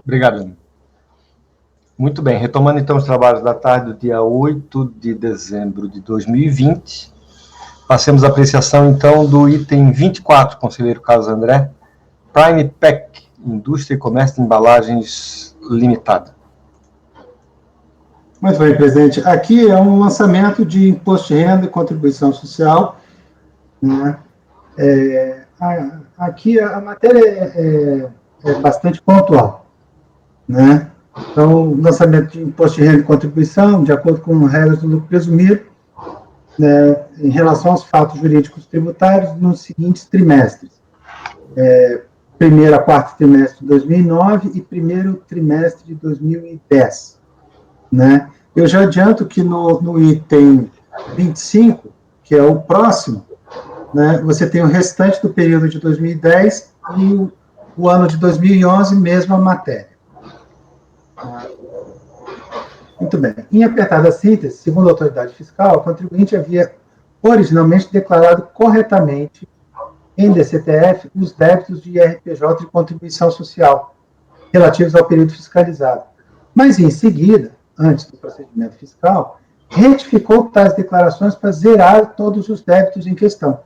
Obrigado, Ana. Muito bem, retomando então os trabalhos da tarde do dia 8 de dezembro de 2020, passemos à apreciação então do item 24, conselheiro Carlos André, Prime Pack, Indústria e Comércio de Embalagens Limitada. Muito bem, presidente. Aqui é um lançamento de imposto de renda e contribuição social, né? Aqui a matéria é bastante pontual, né? Então, o lançamento de imposto de renda e contribuição, de acordo com regras do lucro presumido, né, em relação aos fatos jurídicos tributários nos seguintes trimestres. Primeiro a quarto trimestre de 2009 e primeiro trimestre de 2010. Né? Eu já adianto que no item 25, que é o próximo, né, você tem o restante do período de 2010 e o ano de 2011, mesma matéria. Muito bem. Em apertada síntese, segundo a autoridade fiscal, o contribuinte havia originalmente declarado corretamente em DCTF os débitos de IRPJ e contribuição social relativos ao período fiscalizado. Mas, em seguida, antes do procedimento fiscal, retificou tais declarações para zerar todos os débitos em questão.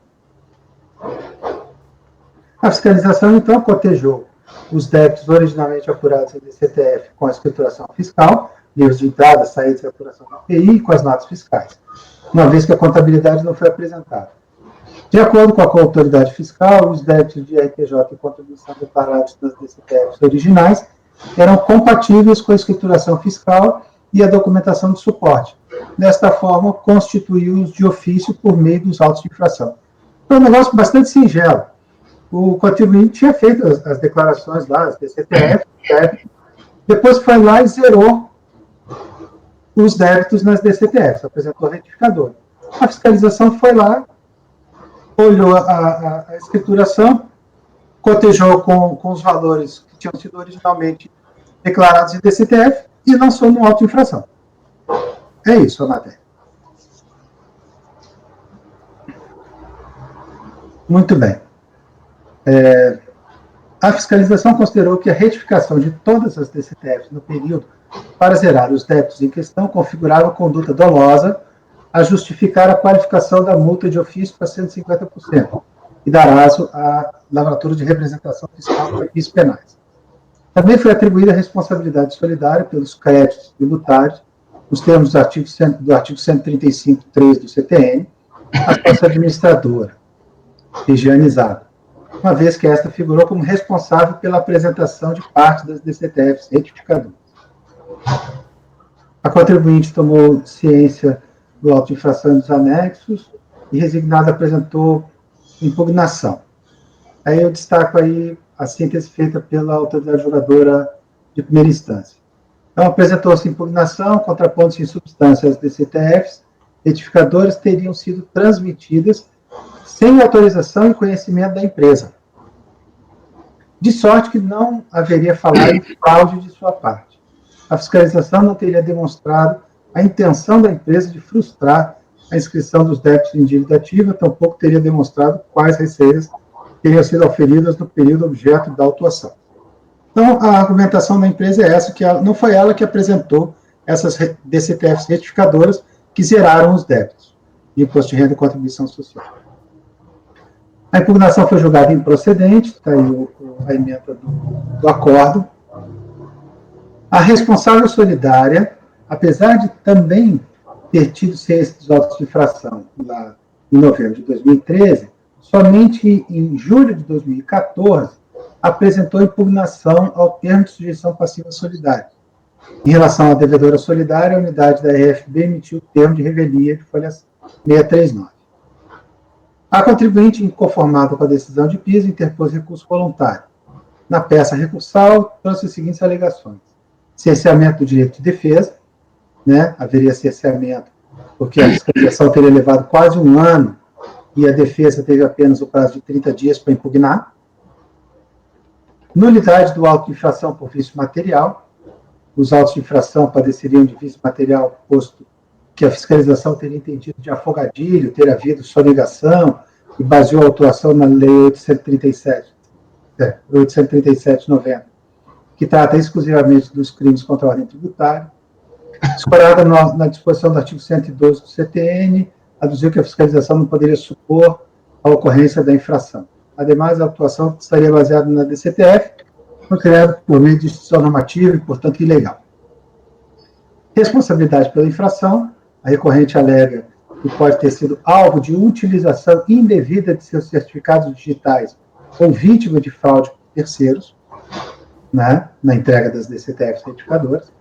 A fiscalização, então, cotejou os débitos originalmente apurados em DCTF com a escrituração fiscal, livros de entrada, saída e apuração do IPI e com as notas fiscais, uma vez que a contabilidade não foi apresentada. De acordo com a autoridade fiscal, os débitos de IRPJ e contribuição declarados nas DCTFs originais eram compatíveis com a escrituração fiscal e a documentação de suporte. Desta forma, constituiu-os de ofício por meio dos autos de infração. Foi um negócio bastante singelo. O contribuinte tinha feito as declarações lá, as DCTF, depois foi lá e zerou os débitos nas DCTFs, apresentou a retificadora. A fiscalização foi lá, olhou a escrituração, cotejou com os valores que tinham sido originalmente declarados em DCTF e lançou no auto de infração. É isso a matéria. Muito bem. A fiscalização considerou que a retificação de todas as DCTFs no período para zerar os débitos em questão configurava conduta dolosa a justificar a qualificação da multa de ofício para 150% e dar aso à lavratura de representação fiscal para fins penais. Também foi atribuída a responsabilidade solidária pelos créditos tributários, nos termos do artigo 135.3 do CTN, à sócia administradora, higienizada, uma vez que esta figurou como responsável pela apresentação de parte das DCTFs retificadoras. A contribuinte tomou ciência do auto de infração e dos anexos e, resignada, apresentou impugnação. Aí eu destaco aí a síntese feita pela autoridade julgadora de primeira instância. Então, apresentou-se impugnação, contrapondo-se em substância as DCTFs retificadoras teriam sido transmitidas sem autorização e conhecimento da empresa, de sorte que não haveria falado em fraude de sua parte. A fiscalização não teria demonstrado a intenção da empresa de frustrar a inscrição dos débitos em dívida ativa, tampouco teria demonstrado quais receitas teriam sido auferidas no período objeto da autuação. Então, a argumentação da empresa é essa, que não foi ela que apresentou essas DCTFs retificadoras que zeraram os débitos de imposto de renda e contribuição social. A impugnação foi julgada improcedente, está aí a ementa do acordo. A responsável solidária, apesar de também ter tido ciência dos autos de infração lá em novembro de 2013, somente em julho de 2014 apresentou impugnação ao termo de sujeição passiva solidária. Em relação à devedora solidária, a unidade da RFB emitiu o termo de revelia de folha 639. A contribuinte, inconformada com a decisão de piso, interpôs recurso voluntário. Na peça recursal, trouxe as seguintes alegações: cerceamento do direito de defesa, né? Haveria cerceamento porque a fiscalização teria levado quase um ano e a defesa teve apenas o prazo de 30 dias para impugnar. Nulidade do auto de infração por vício material. Os autos de infração padeceriam de vício material, posto que a fiscalização teria entendido de afogadilho, ter havido sonegação, e baseou a autuação na Lei 837/90, que trata exclusivamente dos crimes contra a ordem tributária. Escorada na disposição do artigo 112 do CTN, aduziu que a fiscalização não poderia supor a ocorrência da infração. Ademais, a atuação estaria baseada na DCTF, criada por meio de instituição normativa e, portanto, ilegal. Responsabilidade pela infração, a recorrente alega que pode ter sido alvo de utilização indevida de seus certificados digitais ou vítima de fraude por terceiros, né, na entrega das DCTFs certificadoras.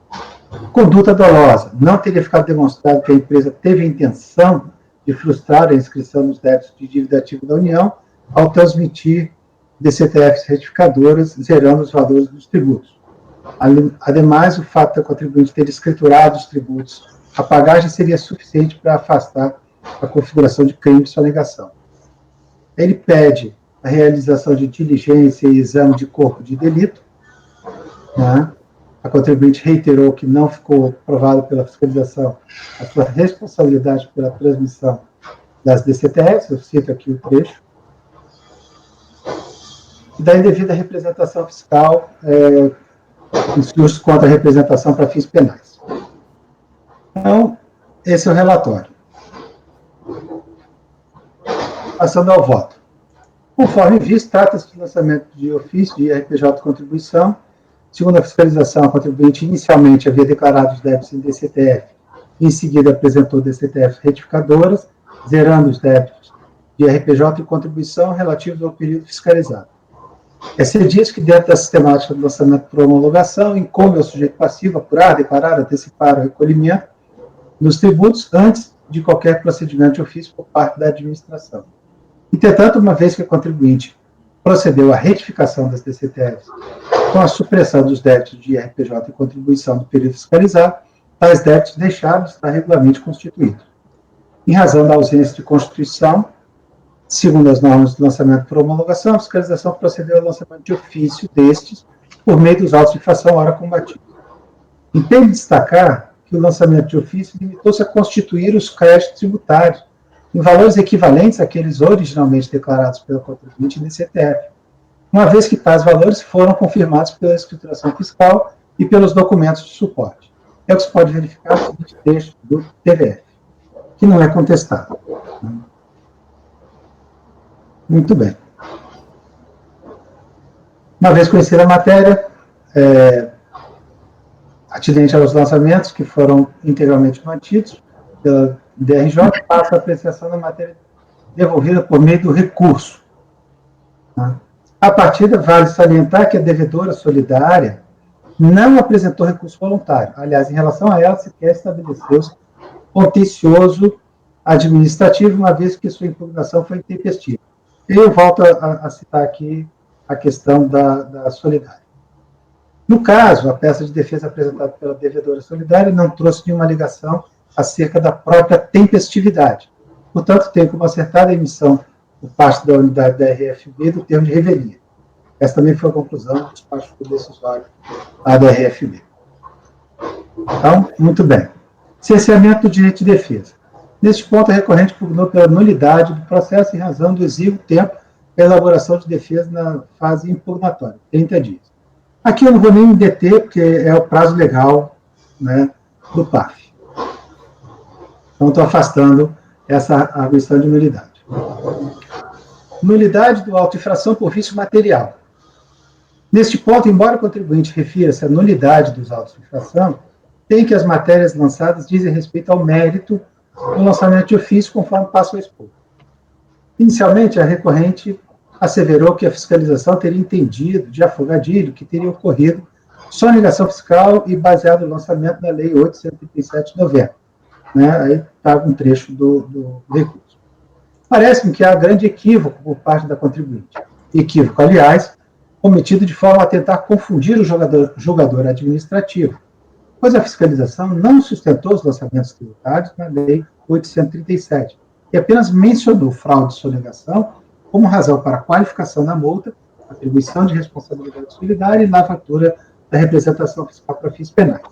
Conduta dolosa, não teria ficado demonstrado que a empresa teve a intenção de frustrar a inscrição nos débitos de dívida ativa da União ao transmitir DCTFs certificadoras, zerando os valores dos tributos. Ademais, o fato da contribuinte ter escriturado os tributos a pagar já seria suficiente para afastar a configuração de crime de sonegação. Ele pede a realização de diligência e exame de corpo de delito, né? A contribuinte reiterou que não ficou provado pela fiscalização a sua responsabilidade pela transmissão das DCTFs, eu cito aqui o trecho, e da indevida representação fiscal insurge contra a representação para fins penais. Então, esse é o relatório. Passando ao voto. Conforme visto, trata-se de lançamento de ofício de IRPJ de contribuição. Segundo a fiscalização, a contribuinte inicialmente havia declarado os débitos em DCTF, e em seguida apresentou DCTFs retificadoras, zerando os débitos de IRPJ de contribuição relativos ao período fiscalizado. Se diz que dentro da sistemática do lançamento por homologação, incumbe ao sujeito passivo apurar, declarar, antecipar o recolhimento dos tributos antes de qualquer procedimento de ofício por parte da administração. Entretanto, uma vez que a contribuinte procedeu à retificação das DCTFs com a supressão dos débitos de IRPJ e contribuição do período fiscalizado, tais débitos deixaram de estar regularmente constituídos. Em razão da ausência de constituição, segundo as normas do lançamento por homologação, a fiscalização procedeu ao lançamento de ofício destes por meio dos autos de infração ora combatidos. Impede destacar que o lançamento de ofício limitou-se a constituir os créditos tributários em valores equivalentes àqueles originalmente declarados pela contribuinte em DCTF, uma vez que tais valores foram confirmados pela escrituração fiscal e pelos documentos de suporte. É o que se pode verificar no seguinte texto do TVF, que não é contestado. Muito bem. Uma vez conhecida a matéria, atinente aos lançamentos que foram integralmente mantidos pela DRJ, passa a apreciação da matéria devolvida por meio do recurso. A partida, vale salientar que a devedora solidária não apresentou recurso voluntário. Aliás, em relação a ela, sequer estabeleceu-se contencioso administrativo, uma vez que sua impugnação foi intempestiva. Eu volto a citar aqui a questão da solidária. No caso, a peça de defesa apresentada pela devedora solidária não trouxe nenhuma alegação acerca da própria tempestividade. Portanto, tem como acertada a emissão por parte da unidade da RFB do termo de revelia. Essa também foi a conclusão do despacho decisório da RFB. Então, muito bem. Cerceamento do direito de defesa. Neste ponto, a recorrente pugnou pela nulidade do processo em razão do exíguo tempo da elaboração de defesa na fase impugnatória, 30 dias. Aqui eu não vou nem me deter, porque é o prazo legal, né, do PAF. Então, estou afastando essa arguição de nulidade. Nulidade do auto-infração por vício material. Neste ponto, embora o contribuinte refira-se à nulidade dos autos de infração, tem que as matérias lançadas dizem respeito ao mérito do lançamento de ofício, conforme passo a expor. Inicialmente, a recorrente asseverou que a fiscalização teria entendido, de afogadilho, que teria ocorrido sonegação fiscal e baseado no lançamento da Lei 8.137 de novembro. Aí está um trecho do recurso. Parece-me que há grande equívoco por parte da contribuinte. Equívoco, aliás, cometido de forma a tentar confundir o julgador administrativo, pois a fiscalização não sustentou os lançamentos tributários na Lei 837, e apenas mencionou fraude e sonegação como razão para a qualificação da multa, atribuição de responsabilidade solidária e lavatura da representação fiscal para fins penais.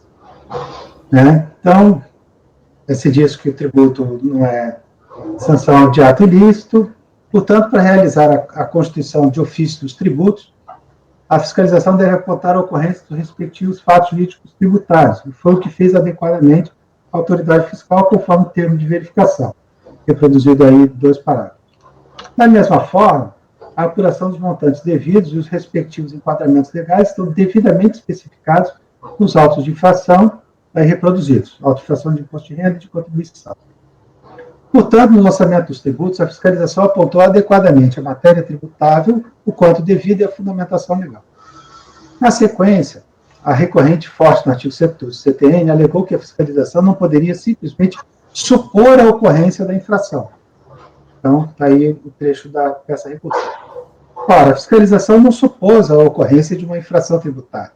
Então, se diz que o tributo não é sanção de ato ilícito, portanto, para realizar a constituição de ofício dos tributos, a fiscalização deve apontar a ocorrência dos respectivos fatos jurídicos tributários, e foi o que fez adequadamente a autoridade fiscal, conforme o termo de verificação, reproduzido aí em 2 parágrafos. Da mesma forma, a apuração dos montantes devidos e os respectivos enquadramentos legais estão devidamente especificados nos autos de infração reproduzidos, auto de infração de imposto de renda e de contribuição. Portanto, no lançamento dos tributos, a fiscalização apontou adequadamente a matéria tributável, o quanto devido e a fundamentação legal. Na sequência, a recorrente forte no artigo 112 do CTN alegou que a fiscalização não poderia simplesmente supor a ocorrência da infração. Então, está aí o trecho da peça recursal. Ora, a fiscalização não supôs a ocorrência de uma infração tributária.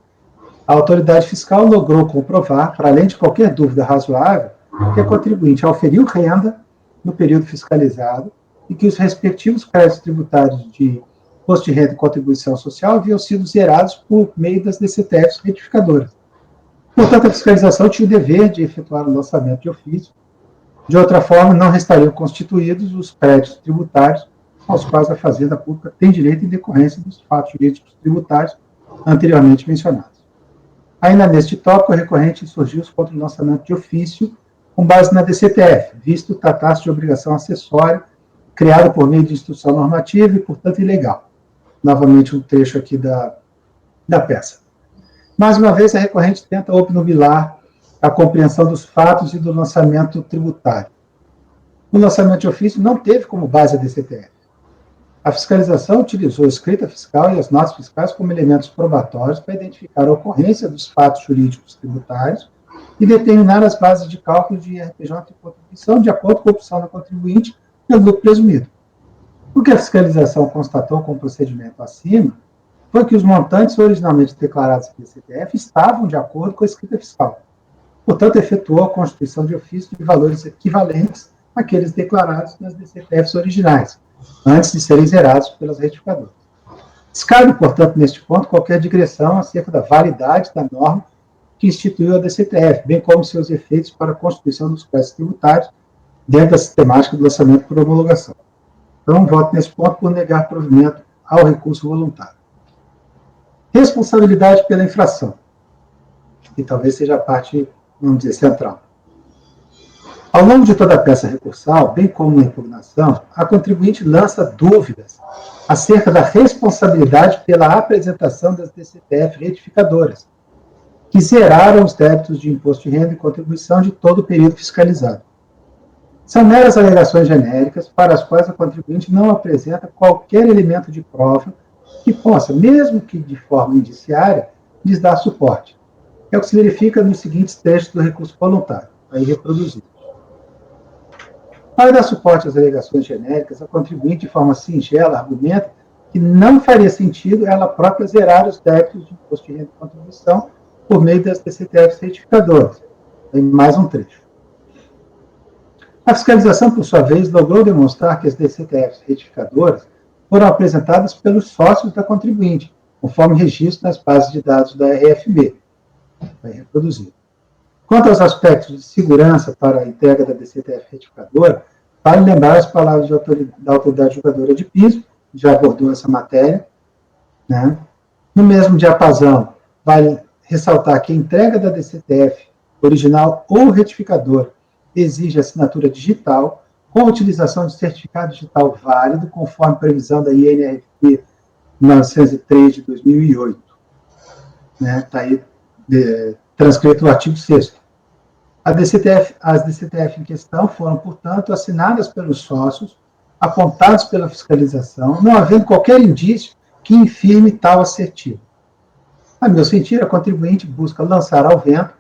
A autoridade fiscal logrou comprovar, para além de qualquer dúvida razoável, que a contribuinte auferiu renda no período fiscalizado e que os respectivos créditos tributários de imposto de renda e contribuição social haviam sido zerados por meio das DCTFs retificadoras. Portanto, a fiscalização tinha o dever de efetuar o lançamento de ofício. De outra forma, não restariam constituídos os créditos tributários aos quais a Fazenda Pública tem direito em decorrência dos fatos jurídicos tributários anteriormente mencionados. Ainda neste tópico, a recorrente surgiu contra o lançamento de ofício com base na DCTF, visto tratar-se de obrigação acessória, criada por meio de instrução normativa e, portanto, ilegal. Novamente, um trecho aqui da peça. Mais uma vez, a recorrente tenta obnubilar a compreensão dos fatos e do lançamento tributário. O lançamento de ofício não teve como base a DCTF. A fiscalização utilizou a escrita fiscal e as notas fiscais como elementos probatórios para identificar a ocorrência dos fatos jurídicos tributários e determinar as bases de cálculo de IRPJ e contribuição de acordo com a opção do contribuinte pelo lucro presumido. O que a fiscalização constatou com o procedimento acima foi que os montantes originalmente declarados pela DCTF estavam de acordo com a escrita fiscal. Portanto, efetuou a constituição de ofício de valores equivalentes àqueles declarados nas DCTFs originais, antes de serem zerados pelas retificadoras. Descabe, portanto, neste ponto, qualquer digressão acerca da validade da norma que instituiu a DCTF, bem como seus efeitos para a constituição dos créditos tributários dentro da sistemática do lançamento por homologação. Então, voto nesse ponto por negar provimento ao recurso voluntário. Responsabilidade pela infração, que talvez seja a parte, vamos dizer, central. Ao longo de toda a peça recursal, bem como na impugnação, a contribuinte lança dúvidas acerca da responsabilidade pela apresentação das DCTF retificadoras, que zeraram os débitos de imposto de renda e contribuição de todo o período fiscalizado. São meras alegações genéricas para as quais a contribuinte não apresenta qualquer elemento de prova que possa, mesmo que de forma indiciária, lhes dar suporte. É o que se verifica nos seguintes trechos do recurso voluntário, aí reproduzido. Para dar suporte às alegações genéricas, a contribuinte, de forma singela, argumenta que não faria sentido ela própria zerar os débitos de imposto de renda e contribuição por meio das DCTFs retificadoras. Tem mais um trecho. A fiscalização, por sua vez, logrou demonstrar que as DCTFs retificadoras foram apresentadas pelos sócios da contribuinte, conforme registro nas bases de dados da RFB. Vai reproduzir. Quanto aos aspectos de segurança para a entrega da DCTF retificadora, vale lembrar as palavras da autoridade julgadora de piso, já abordou essa matéria. Né? No mesmo diapasão, vale ressaltar que a entrega da DCTF original ou retificadora exige assinatura digital, com a utilização de certificado digital válido, conforme previsão da INRP 903 de 2008. Está aí transcrito o artigo 6º. As DCTF em questão foram, portanto, assinadas pelos sócios, apontados pela fiscalização, não havendo qualquer indício que infirme tal assertivo. A meu sentir, a contribuinte busca lançar ao vento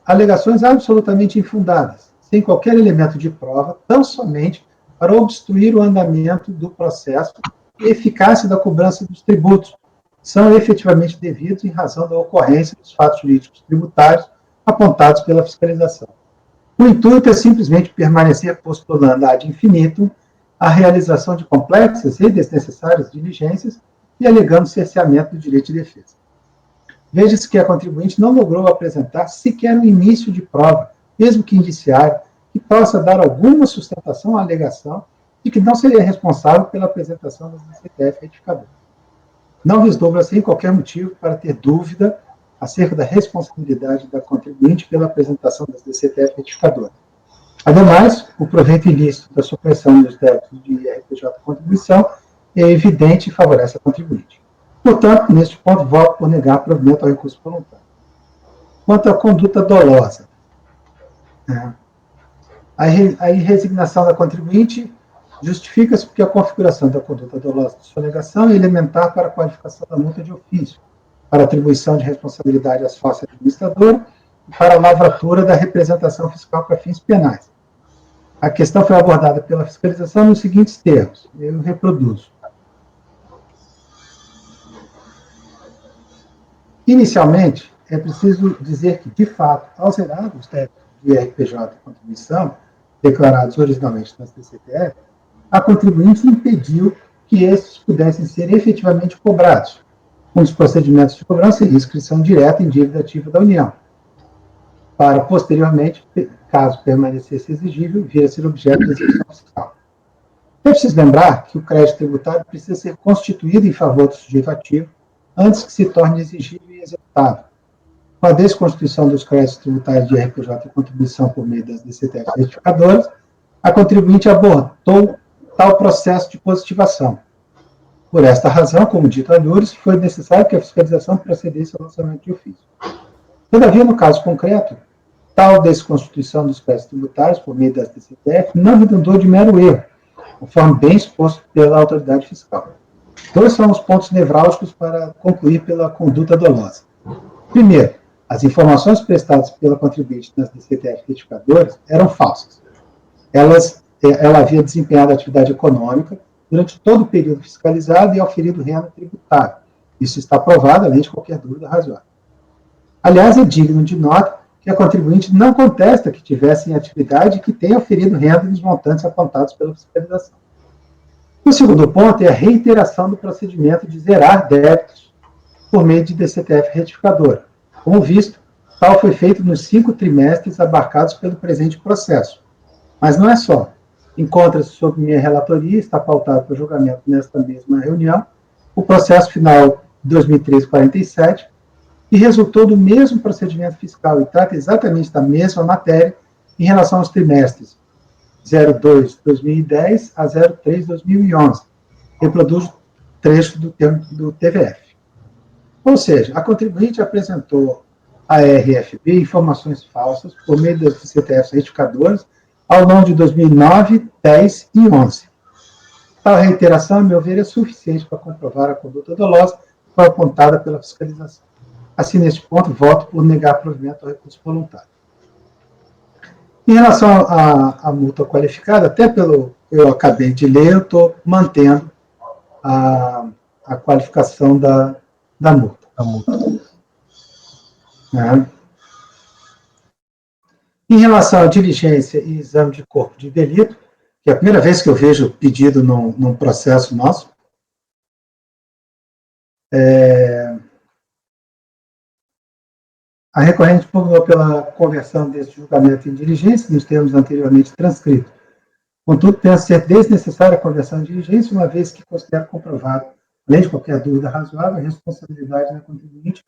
alegações absolutamente infundadas, sem qualquer elemento de prova, tão somente para obstruir o andamento do processo e a eficácia da cobrança dos tributos, são efetivamente devidos em razão da ocorrência dos fatos jurídicos tributários apontados pela fiscalização. O intuito é simplesmente permanecer postulando ad infinitum a realização de complexas e desnecessárias diligências e alegando cerceamento do direito de defesa. Veja-se que a contribuinte não logrou apresentar sequer um início de prova, mesmo que indiciário, que possa dar alguma sustentação à alegação de que não seria responsável pela apresentação das DCTF retificadoras. não vislumbra, sem qualquer motivo, para ter dúvida acerca da responsabilidade da contribuinte pela apresentação das DCTF retificadoras. Ademais, o proveito ilícito da supressão dos débitos de IRPJ contribuição é evidente e favorece a contribuinte. Portanto, neste ponto, voto por negar provimento ao recurso voluntário. Quanto à conduta dolosa, a resignação da contribuinte justifica-se porque a configuração da conduta dolosa de sonegação é elementar para a qualificação da multa de ofício, para atribuição de responsabilidade à sócia administradora e para a lavratura da representação fiscal para fins penais. A questão foi abordada pela fiscalização nos seguintes termos, eu reproduzo. Inicialmente, é preciso dizer que, de fato, ao zerar os débitos de IRPJ e contribuição, declarados originalmente nas DCTF, a contribuinte impediu que estes pudessem ser efetivamente cobrados, com os procedimentos de cobrança e inscrição direta em dívida ativa da União, para, posteriormente, caso permanecesse exigível, vir a ser objeto de execução fiscal. É preciso lembrar que o crédito tributário precisa ser constituído em favor do sujeito ativo antes que se torne exigível e executável. Com a desconstituição dos créditos tributários de IRPJ e contribuição por meio das DCTF retificadoras, a contribuinte abortou tal processo de positivação. Por esta razão, como dito anteriores, foi necessário que a fiscalização procedesse ao lançamento de ofício. Todavia, no caso concreto, tal desconstituição dos créditos tributários por meio das DCTF não redundou de mero erro, conforme bem exposto pela autoridade fiscal. Dois são os pontos nevrálgicos para concluir pela conduta dolosa. Primeiro, as informações prestadas pela contribuinte nas DCTF retificadoras eram falsas. Ela havia desempenhado atividade econômica durante todo o período fiscalizado e auferido renda tributária. Isso está provado, além de qualquer dúvida razoável. Aliás, é digno de nota que a contribuinte não contesta que tivesse em atividade e que tenha auferido renda nos montantes apontados pela fiscalização. O segundo ponto é a reiteração do procedimento de zerar débitos por meio de DCTF retificadora. Como visto, tal foi feito nos 5 trimestres abarcados pelo presente processo. Mas não é só. Encontra-se sob minha relatoria, está pautado para julgamento nesta mesma reunião, o processo final 2013-47, que resultou do mesmo procedimento fiscal e trata exatamente da mesma matéria em relação aos trimestres 02-2010 a 03-2011. Reproduz trecho do TVF. Ou seja, a contribuinte apresentou à RFB informações falsas por meio das DCTFs retificadoras ao longo de 2009, 10 e 11. Tal reiteração, a meu ver, é suficiente para comprovar a conduta dolosa que foi apontada pela fiscalização. Assim, neste ponto, voto por negar provimento ao recurso voluntário. Em relação à multa qualificada, até pelo que eu acabei de ler, eu estou mantendo a qualificação da multa. Em relação à diligência e exame de corpo de delito, que é a primeira vez que eu vejo pedido num processo nosso, a recorrente pugnou pela conversão desse julgamento em diligência, nos termos anteriormente transcritos. Contudo, penso ser desnecessária a conversão em diligência, uma vez que considero comprovado, além de qualquer dúvida razoável, a responsabilidade da contribuinte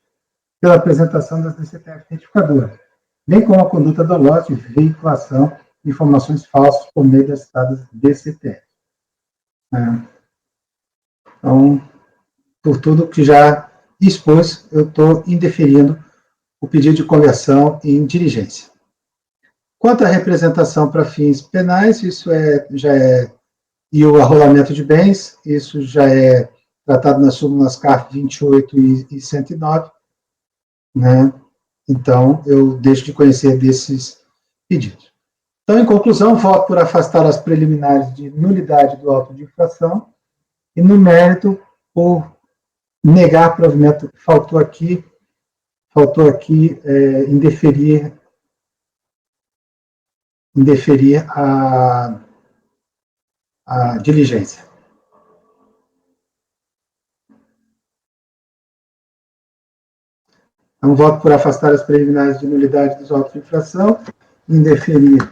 pela apresentação das DCTF retificadoras, bem como a conduta dolosa de veiculação de informações falsas por meio das citadas DCTF. Então, por tudo que já expus, eu estou indeferindo o pedido de conversão em diligência. Quanto à representação para fins penais, isso e o arrolamento de bens, isso já é tratado nas súmulas CARF 28 e 109, né? Então, eu deixo de conhecer desses pedidos. Então, em conclusão, voto por afastar as preliminares de nulidade do auto de infração e, no mérito, por negar provimento. Faltou aqui indeferir a diligência. Então, voto por afastar as preliminares de nulidade dos autos de infração, indeferir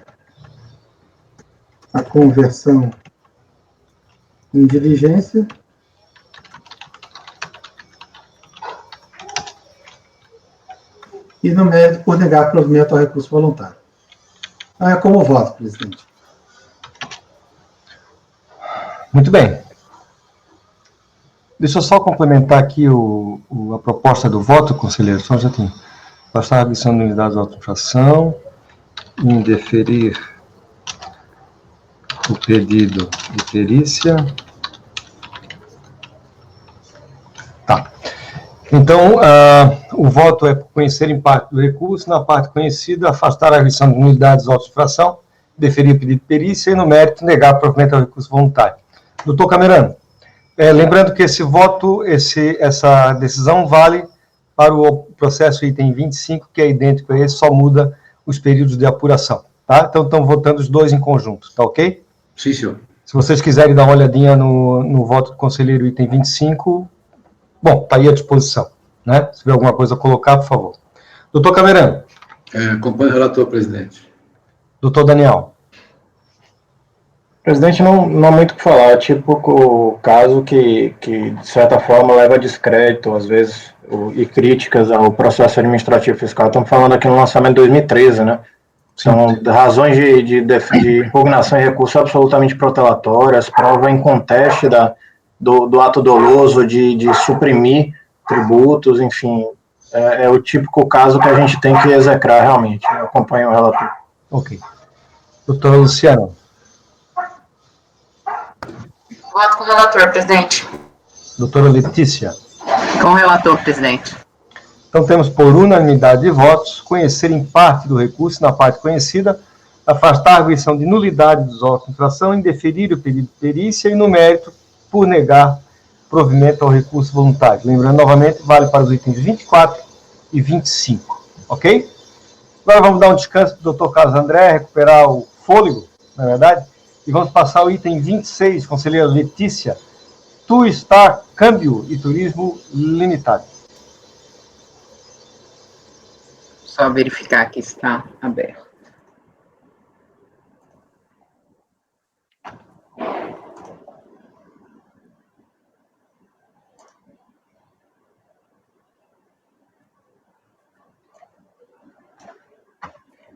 a conversão em diligência e no mérito por negar provimento ao recurso voluntário. Então, é como voto, presidente. Muito bem. Deixa eu só complementar aqui a proposta do voto, conselheiro. Só já tem. Bastar a adição de unidades de auto-infração, indeferir o pedido de perícia. Tá. Então, o voto é por conhecer em parte do recurso, na parte conhecida, afastar a adição de unidades de auto-infração, deferir o pedido de perícia e, no mérito, negar provimento ao recurso voluntário. Doutor Camerano, lembrando que esse voto, essa decisão vale para o processo item 25, que é idêntico a esse, só muda os períodos de apuração, tá? Então, estão votando os dois em conjunto, tá ok? Sim, senhor. Se vocês quiserem dar uma olhadinha no voto do conselheiro item 25, bom, está aí à disposição, né? Se tiver alguma coisa a colocar, por favor. Doutor Camerano. Acompanho o relator, presidente. Doutor Daniel. Presidente, não há muito o que falar, é típico caso que, de certa forma, leva a descrédito, às vezes, e críticas ao processo administrativo fiscal. Estamos falando aqui no lançamento de 2013, né? São razões de impugnação e recurso absolutamente protelatórias, prova em conteste do ato doloso de suprimir tributos, enfim, é o típico caso que a gente tem que execrar realmente. Eu acompanho o relator. Ok. Doutora Luciana. Voto com o relator, presidente. Doutora Letícia. Com o relator, presidente. Então, temos por unanimidade de votos, conhecer em parte do recurso, na parte conhecida, afastar a arguição de nulidade dos autos de infração, indeferir o pedido de perícia e, no mérito, por negar provimento ao recurso voluntário. Lembrando, novamente, vale para os itens 24 e 25, ok? Agora vamos dar um descanso para o doutor Carlos André, recuperar o fôlego, na verdade, e vamos passar ao item 26, conselheira Letícia, Tu Star Câmbio e Turismo Limitado. Só verificar que está aberto.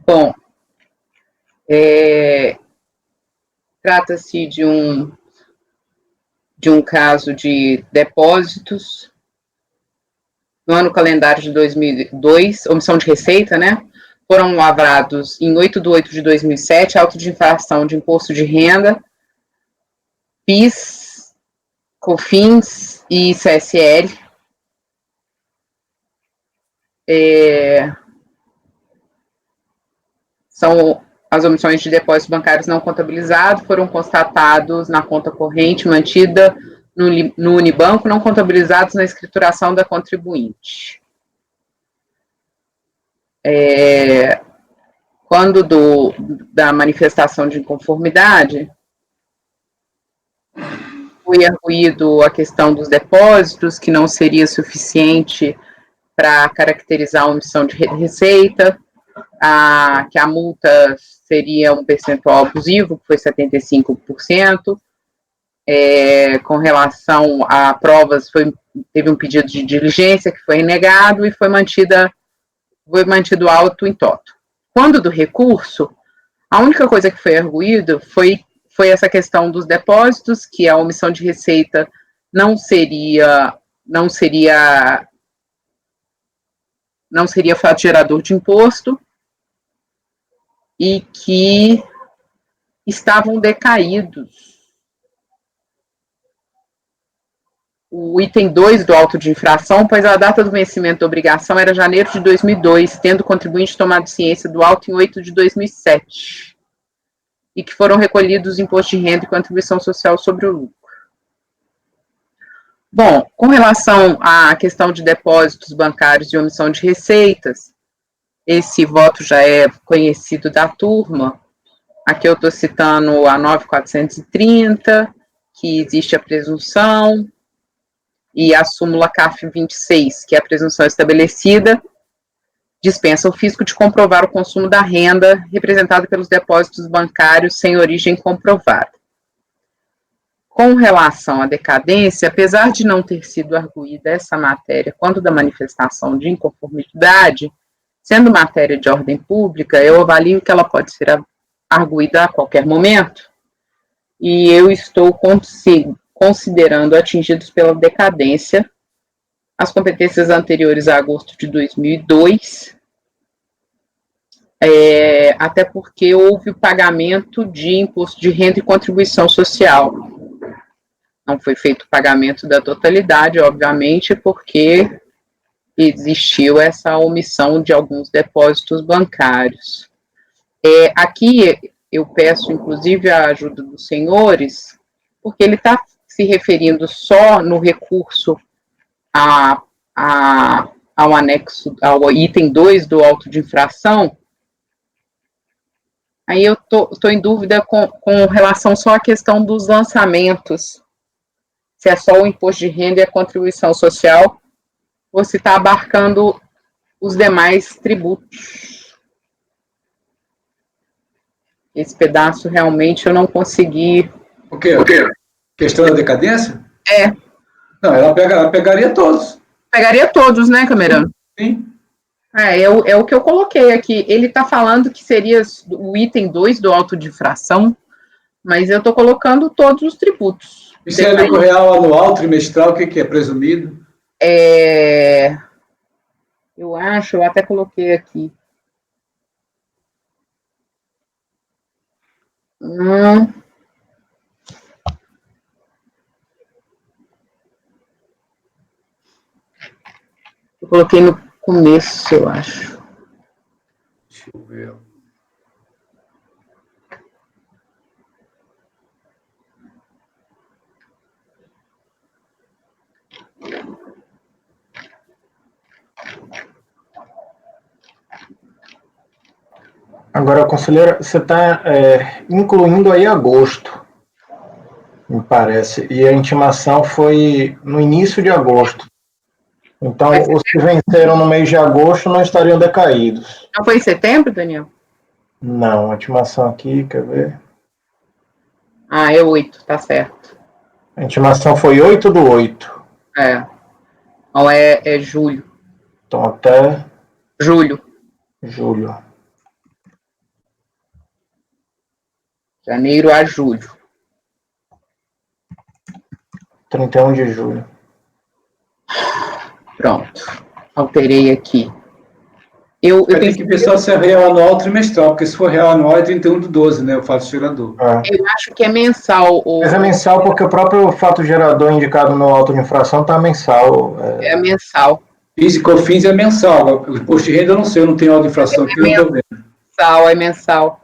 Bom, trata-se de um caso de depósitos no ano calendário de 2002, omissão de receita, né? Foram lavrados em 8/8/2007, auto de infração de imposto de renda, PIS, COFINS e CSL. São as omissões de depósitos bancários não contabilizados, foram constatados na conta corrente mantida no Unibanco, não contabilizados na escrituração da contribuinte. Quando da manifestação de inconformidade, foi arguído a questão dos depósitos, que não seria suficiente para caracterizar a omissão de receita, que a multa seria um percentual abusivo, que foi 75%. Com relação a provas, teve um pedido de diligência que foi negado e foi mantido auto em toto. Quando do recurso, a única coisa que foi arguído foi essa questão dos depósitos, que a omissão de receita não seria fato gerador de imposto e que estavam decaídos. O item 2 do auto de infração, pois a data do vencimento da obrigação era janeiro de 2002, tendo o contribuinte tomado ciência do auto em 8/2007, e que foram recolhidos imposto de renda e contribuição social sobre o lucro. Bom, com relação à questão de depósitos bancários e omissão de receitas, esse voto já é conhecido da turma. Aqui eu estou citando a 9.430, que existe a presunção, e a súmula CAF 26, que é a presunção estabelecida, dispensa o fisco de comprovar o consumo da renda representada pelos depósitos bancários sem origem comprovada. Com relação à decadência, apesar de não ter sido arguída essa matéria quando da manifestação de inconformidade, Sendo matéria de ordem pública, eu avalio que ela pode ser arguída a qualquer momento, e eu estou considerando atingidos pela decadência as competências anteriores a agosto de 2002, até porque houve o pagamento de imposto de renda e contribuição social. Não foi feito o pagamento da totalidade, obviamente, porque existiu essa omissão de alguns depósitos bancários. Aqui eu peço, inclusive, a ajuda dos senhores, porque ele está se referindo só no recurso ao anexo, ao item 2 do auto de infração. Aí eu tô em dúvida com relação só à questão dos lançamentos, se é só o imposto de renda e a contribuição social, ou se está abarcando os demais tributos. Esse pedaço realmente eu não consegui. O quê? Questão da decadência? Não, ela pegaria todos. Pegaria todos, né, Camerano? Sim. É o que eu coloquei aqui. Ele está falando que seria o item 2 do auto de infração, mas eu estou colocando todos os tributos. Isso é lucro real anual, trimestral, o que é presumido? Eu acho, eu até coloquei aqui. Eu coloquei no começo, eu acho. Deixa eu ver. Agora, conselheira, você está incluindo aí agosto, me parece, e a intimação foi no início de agosto. Então, os que venceram no mês de agosto não estariam decaídos. Não foi em setembro, Daniel? Não, a intimação aqui, quer ver? É 8, tá certo. A intimação foi 8/8. Não, é julho. Então, até Julho. Janeiro a julho. 31 de julho. Pronto. Alterei aqui. Tem que ver só se é real anual ou trimestral, porque se for real anual é 31/12, né? O fato gerador. Eu acho que é mensal. Mas é mensal porque o próprio fato gerador indicado no auto de infração está mensal. É mensal. PIS e COFINS é mensal. O imposto de renda eu não sei, eu não tenho auto de infração aqui, eu não estou vendo. É mensal.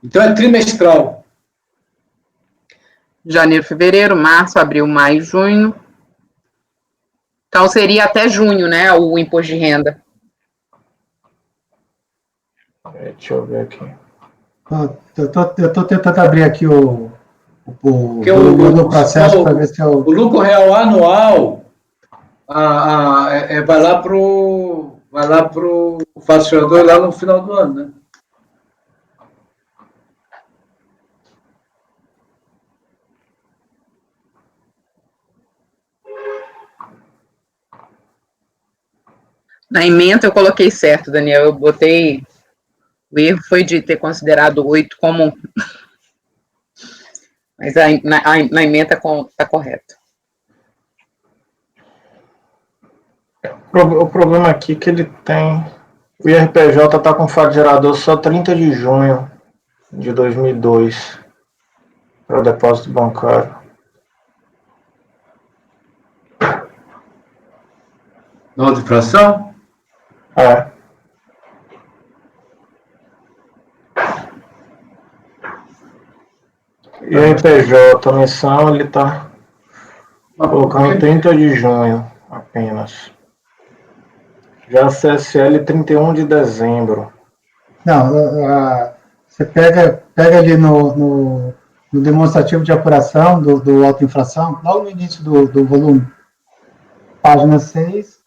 Então é trimestral. Janeiro, fevereiro, março, abril, maio, junho. Então seria até junho, né? O imposto de renda. Deixa eu ver aqui. Eu tô tentando abrir aqui o processo para ver se eu... O lucro real anual vai lá pro fato gerador lá no final do ano, né? Na ementa eu coloquei certo, Daniel. Eu botei... O erro foi de ter considerado 8 como... Mas na ementa está correto. O problema aqui é que ele tem... O IRPJ está com fato gerador só 30 de junho de 2002 para o depósito bancário. Nota de infração? IRPJ, a missão, ele está colocando 30 de junho apenas. Já a CSL 31 de dezembro. Não, você pega ali no demonstrativo de apuração do auto-infração, logo no início do volume, página 6,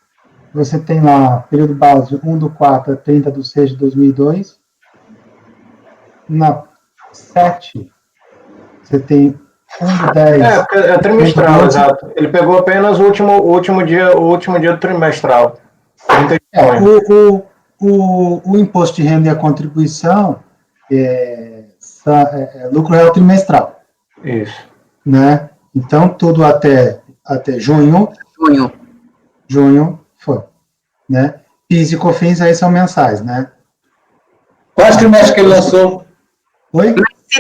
você tem lá, período base 1/4 a 30/6 de 2002. Na 7, você tem 1/10. É trimestral, exato. Ele pegou apenas o último dia do trimestral. 30 de O imposto de renda e a contribuição é lucro real trimestral. Isso. Né? Então, tudo até junho foi. Né? PIS e COFINS aí são mensais, né? Quais trimestres que ele lançou? Oi? Se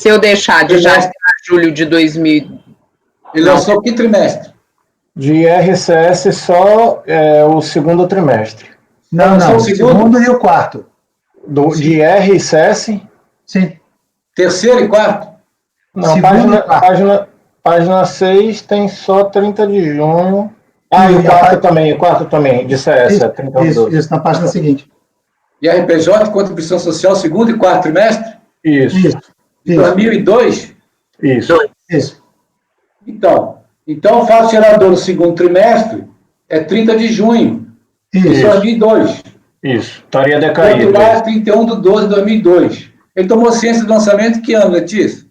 eu deixar de janeiro a julho de 2000... Ele lançou que trimestre? De IRCS só o segundo trimestre. Não, o segundo e o quarto. De IRCS? Sim. Terceiro e quarto? Não, página 6 tem só 30 de junho. E o quarto também, de CS, 30 de 12. Isso, na página seguinte. E a RPJ, contribuição social, segundo e quarto trimestre? Isso. 2002? Isso. Então, o fato gerador no segundo trimestre é 30 de junho de 2002. Isso, estaria decaído. Outro lá é 31 de 12 de 2002. Ele tomou ciência do lançamento que ano, Letícia?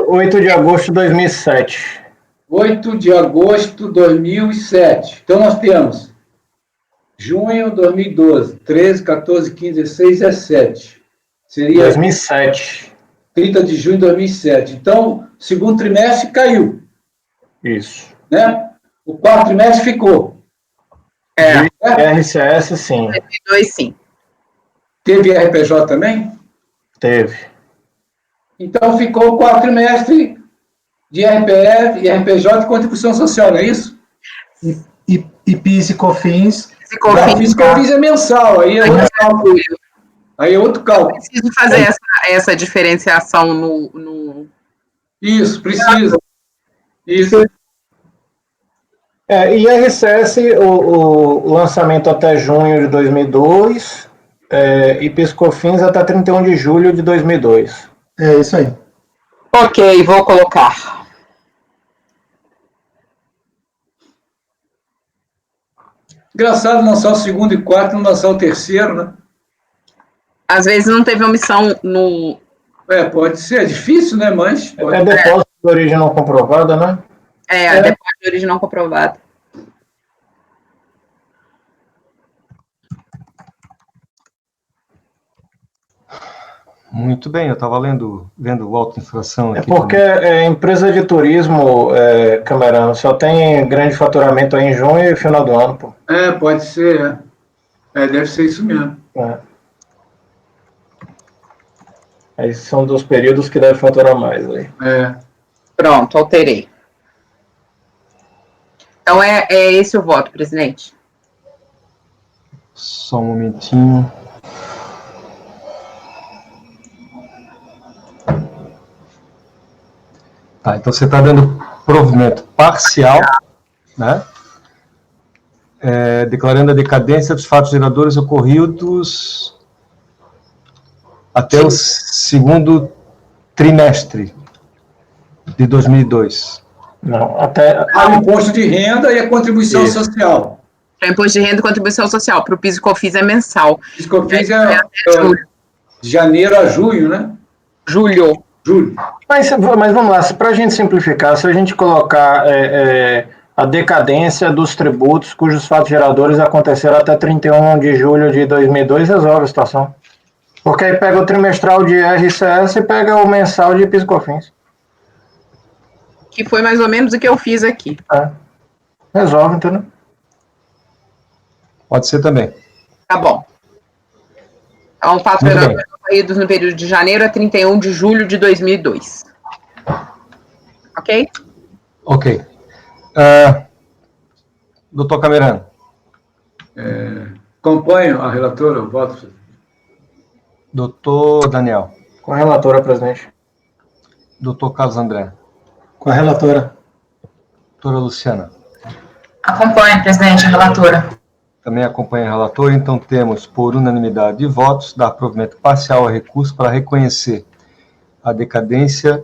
8 de agosto de 2007. 8 de agosto de 2007. Então, nós temos junho de 2012, 13, 14, 15, 16, 17. Seria 2007. 30 de junho de 2007. Então, segundo trimestre caiu. Isso. Né? O quarto trimestre ficou. RCS, sim. 2002, sim. Teve RPJ também? Teve. Então, ficou o quarto trimestre de RPF e RPJ de contribuição social, não é isso? E PIS e COFINS. PIS e COFINS é mensal, aí é outro cálculo. Aí é outro cálculo. Preciso fazer essa diferenciação no... Isso, precisa. Isso. IRCS, o lançamento até junho de 2002, e PIS/COFINS até 31 de julho de 2002. É isso aí. Ok, vou colocar. Engraçado lançar o segundo e quarto, não lançar o terceiro, né? Às vezes não teve omissão no... Pode ser, é difícil, né? Mas pode... É depósito de origem não comprovada, né? Depósito de origem não comprovada. Muito bem, eu estava vendo o auto-inflação aqui. Porque empresa de turismo, Camarão, só tem grande faturamento aí em junho e final do ano, pô. Pode ser, deve ser isso mesmo. Aí são dos períodos que deve faturar mais aí. Pronto, alterei. Então é esse o voto, presidente. Só um momentinho. Tá, então você está dando provimento parcial, né? Declarando a decadência dos fatos geradores ocorridos até o segundo trimestre de 2002. Não, até... O imposto de renda e a contribuição social. O imposto de renda e contribuição social. Para o PIS e COFINS é mensal. PIS e COFINS de janeiro a junho, né? Julho. Mas vamos lá, para a gente simplificar, se a gente colocar a decadência dos tributos cujos fatos geradores aconteceram até 31 de julho de 2002, resolve a situação. Porque aí pega o trimestral de IRCS e pega o mensal de PIS e COFINS. Que foi mais ou menos o que eu fiz aqui. Resolve, entendeu? Pode ser também. Tá bom. Então, fatos geradores ocorridos no período de janeiro a 31 de julho de 2002. Ok? Ok. Doutor Camerano. Acompanho a relatora, o voto. Doutor Daniel. Com a relatora, presidente. Doutor Carlos André. Com a relatora. Doutora Luciana. Acompanho, presidente, a relatora. Também acompanha a relatora, então temos, por unanimidade de votos, dar provimento parcial ao recurso para reconhecer a decadência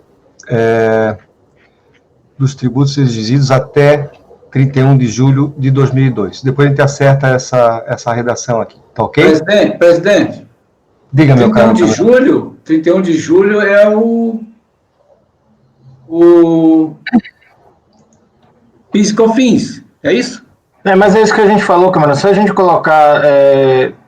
dos tributos exigidos até 31 de julho de 2002. Depois a gente acerta essa redação aqui, tá ok? Presidente. Diga, meu caro. 31 de julho é o PIS e COFINS, é isso? Mas é isso que a gente falou, Câmara. Se a gente colocar,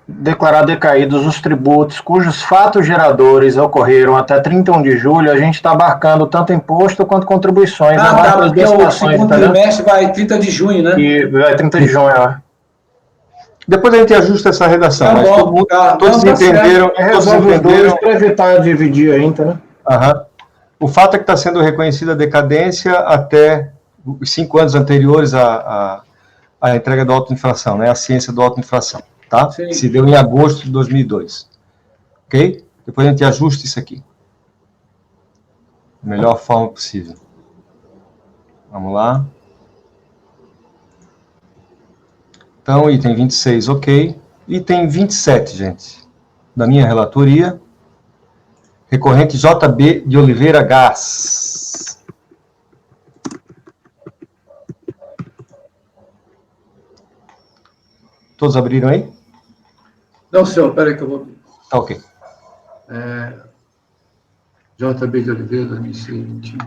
declarar decaídos os tributos cujos fatos geradores ocorreram até 31 de julho, a gente está abarcando tanto imposto quanto contribuições. Tá, porque o situações, segundo trimestre vai 30 de junho, né? E vai 30 de junho, ó. Depois a gente ajusta essa redação, Tá mas bom, todos entenderam. Resolve os dois para evitar dividir ainda, né? Aham. O fato é que está sendo reconhecida a decadência até os 5 anos anteriores à entrega da autoinfração, né? A ciência da autoinfração, tá? Sim. Se deu em agosto de 2002. Ok? Depois a gente ajusta isso aqui. Da melhor forma possível. Vamos lá. Então, item 26, ok. Item 27, gente. Da minha relatoria. Recorrente JB de Oliveira Gás. Todos abriram aí? Não, senhor, peraí que eu vou... Tá, ok. JB de Oliveira, 2020.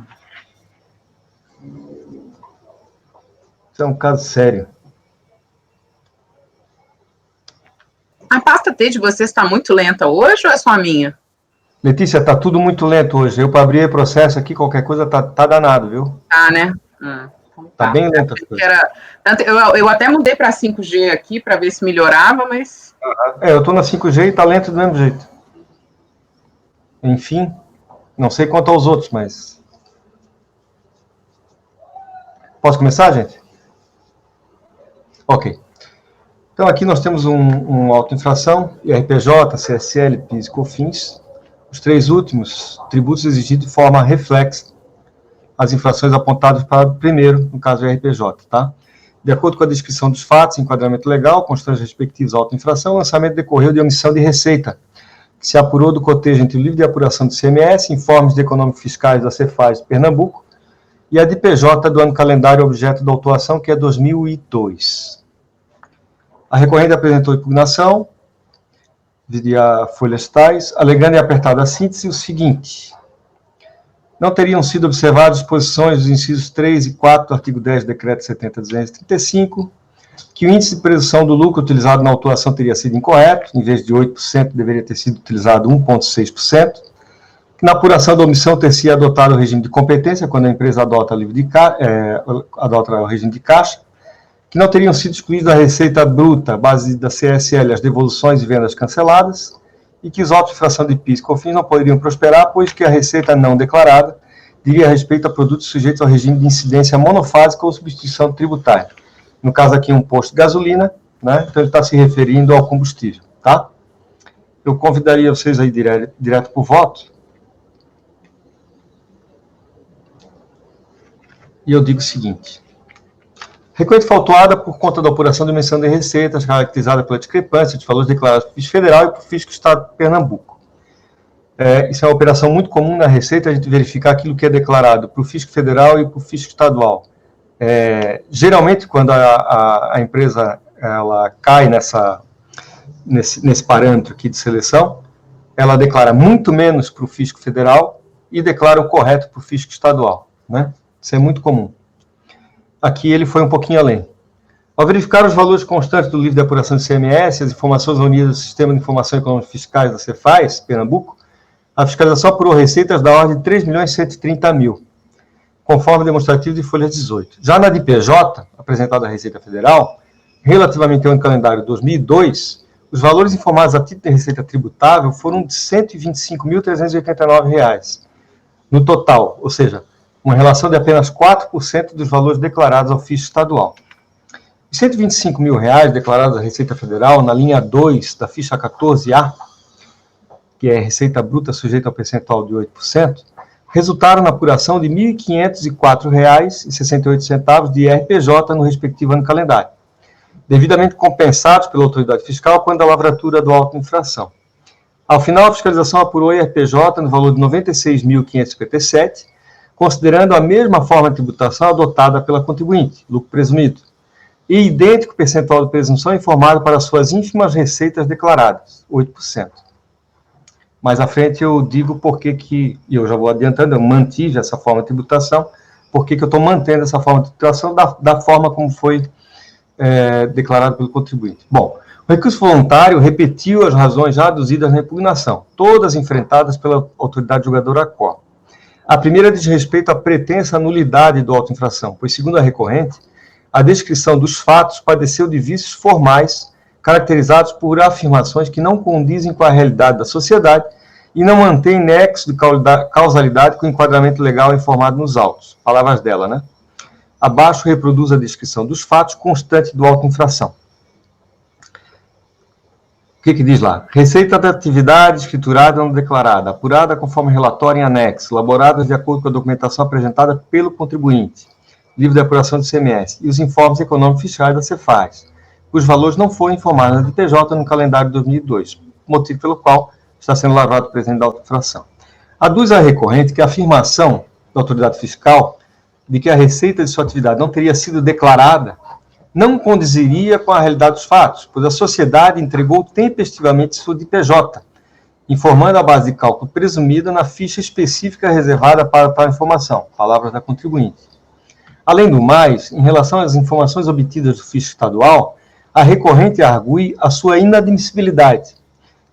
Isso é um caso sério. A pasta T de vocês está muito lenta hoje ou é só a minha? Letícia, tá tudo muito lento hoje. Eu, para abrir processo aqui, qualquer coisa, tá danado, viu? Tá, né? Tá bem lento as coisas. Eu até mudei para 5G aqui para ver se melhorava, mas... Eu tô na 5G e tá lento do mesmo jeito. Enfim, não sei quanto aos outros, mas... Posso começar, gente? Ok. Então, aqui nós temos um autoinfração, IRPJ, CSL, PIS e COFINS. Os 3 últimos tributos exigidos de forma reflexa as infrações apontadas para o primeiro, no caso do IRPJ, tá? De acordo com a descrição dos fatos, enquadramento legal, constando os respectivos auto-infração, o lançamento decorreu de omissão de receita, que se apurou do cotejo entre o livro de apuração do CMS, informes de econômico fiscais da Cefaz Pernambuco, e a de PJ do ano calendário objeto da autuação, que é 2002. A recorrente apresentou impugnação, via folhas tais, alegando em apertada síntese o seguinte: não teriam sido observadas disposições dos incisos 3 e 4 do artigo 10 do decreto 70.235, que o índice de presunção do lucro utilizado na autuação teria sido incorreto, em vez de 8%, deveria ter sido utilizado 1,6%, que na apuração da omissão ter-se adotado o regime de competência, quando a empresa adota o regime de caixa, que não teriam sido excluídas da receita bruta, base da CSL, as devoluções e vendas canceladas, e que os autos de infração de PIS e COFINS não poderiam prosperar, pois que a receita não declarada diria respeito a produtos sujeitos ao regime de incidência monofásica ou substituição tributária. No caso aqui, um posto de gasolina, né? Então ele está se referindo ao combustível, tá? Eu convidaria vocês aí direto por voto. E eu digo o seguinte: recorrente foi autuada por conta da apuração de emissão de receitas, caracterizada pela discrepância de valores declarados para o Fisco Federal e para o Fisco do Estado de Pernambuco. Isso é uma operação muito comum na Receita, a gente verificar aquilo que é declarado para o Fisco Federal e para o Fisco Estadual. Geralmente, quando a empresa ela cai nesse parâmetro aqui de seleção, ela declara muito menos para o Fisco Federal e declara o correto para o Fisco Estadual, né? Isso é muito comum. Aqui ele foi um pouquinho além. Ao verificar os valores constantes do livro de apuração de CMS, as informações unidas do Sistema de Informação Econômica Fiscais da Cefaz, Pernambuco, a fiscalização apurou receitas da ordem de 3.130.000, conforme demonstrativo de folha 18. Já na de PJ, apresentada à Receita Federal, relativamente ao ano calendário 2002, os valores informados a título de receita tributável foram de R$ 125.389, no total, ou seja, uma relação de apenas 4% dos valores declarados ao fisco estadual. Os R$ 125 mil declarados à Receita Federal, na linha 2 da ficha 14A, que é receita bruta sujeita ao percentual de 8%, resultaram na apuração de R$ 1.504,68 de IRPJ no respectivo ano calendário, devidamente compensados pela autoridade fiscal quando a lavratura do auto infração. Ao final, a fiscalização apurou IRPJ no valor de R$ 96.557, considerando a mesma forma de tributação adotada pela contribuinte, lucro presumido, e idêntico percentual de presunção informado para suas ínfimas receitas declaradas, 8%. Mais à frente eu digo por que e eu já vou adiantando, eu mantive essa forma de tributação, por que eu estou mantendo essa forma de tributação da forma como foi declarado pelo contribuinte. Bom, o recurso voluntário repetiu as razões já aduzidas na impugnação, todas enfrentadas pela autoridade julgadora ACOR. A primeira diz respeito à pretensa nulidade do auto-infração, pois, segundo a recorrente, a descrição dos fatos padeceu de vícios formais, caracterizados por afirmações que não condizem com a realidade da sociedade e não mantêm nexo de causalidade com o enquadramento legal informado nos autos. Palavras dela, né? Abaixo reproduz a descrição dos fatos constante do auto-infração. O que diz lá? Receita da atividade escriturada ou não declarada, apurada conforme relatório em anexo, elaborada de acordo com a documentação apresentada pelo contribuinte, livro de apuração do ICMS, e os informes econômicos fiscais da Cefaz, cujos valores não foram informados na DPJ no calendário de 2002, motivo pelo qual está sendo lavado o presente da auto-infração. Aduz a recorrente que a afirmação da autoridade fiscal de que a receita de sua atividade não teria sido declarada não condiziria com a realidade dos fatos, pois a sociedade entregou tempestivamente sua DPJ, informando a base de cálculo presumida na ficha específica reservada para a informação, palavras da contribuinte. Além do mais, em relação às informações obtidas do fisco estadual, a recorrente argue a sua inadmissibilidade,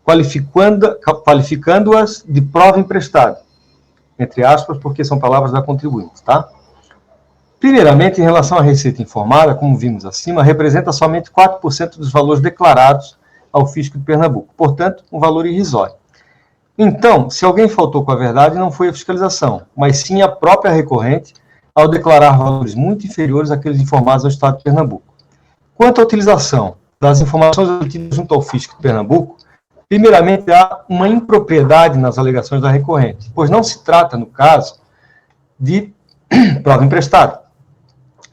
qualificando-as de prova emprestada, entre aspas, porque são palavras da contribuinte, tá? Primeiramente, em relação à receita informada, como vimos acima, representa somente 4% dos valores declarados ao fisco de Pernambuco, portanto, um valor irrisório. Então, se alguém faltou com a verdade, não foi a fiscalização, mas sim a própria recorrente, ao declarar valores muito inferiores àqueles informados ao Estado de Pernambuco. Quanto à utilização das informações obtidas junto ao fisco de Pernambuco, primeiramente há uma impropriedade nas alegações da recorrente, pois não se trata, no caso, de prova emprestada.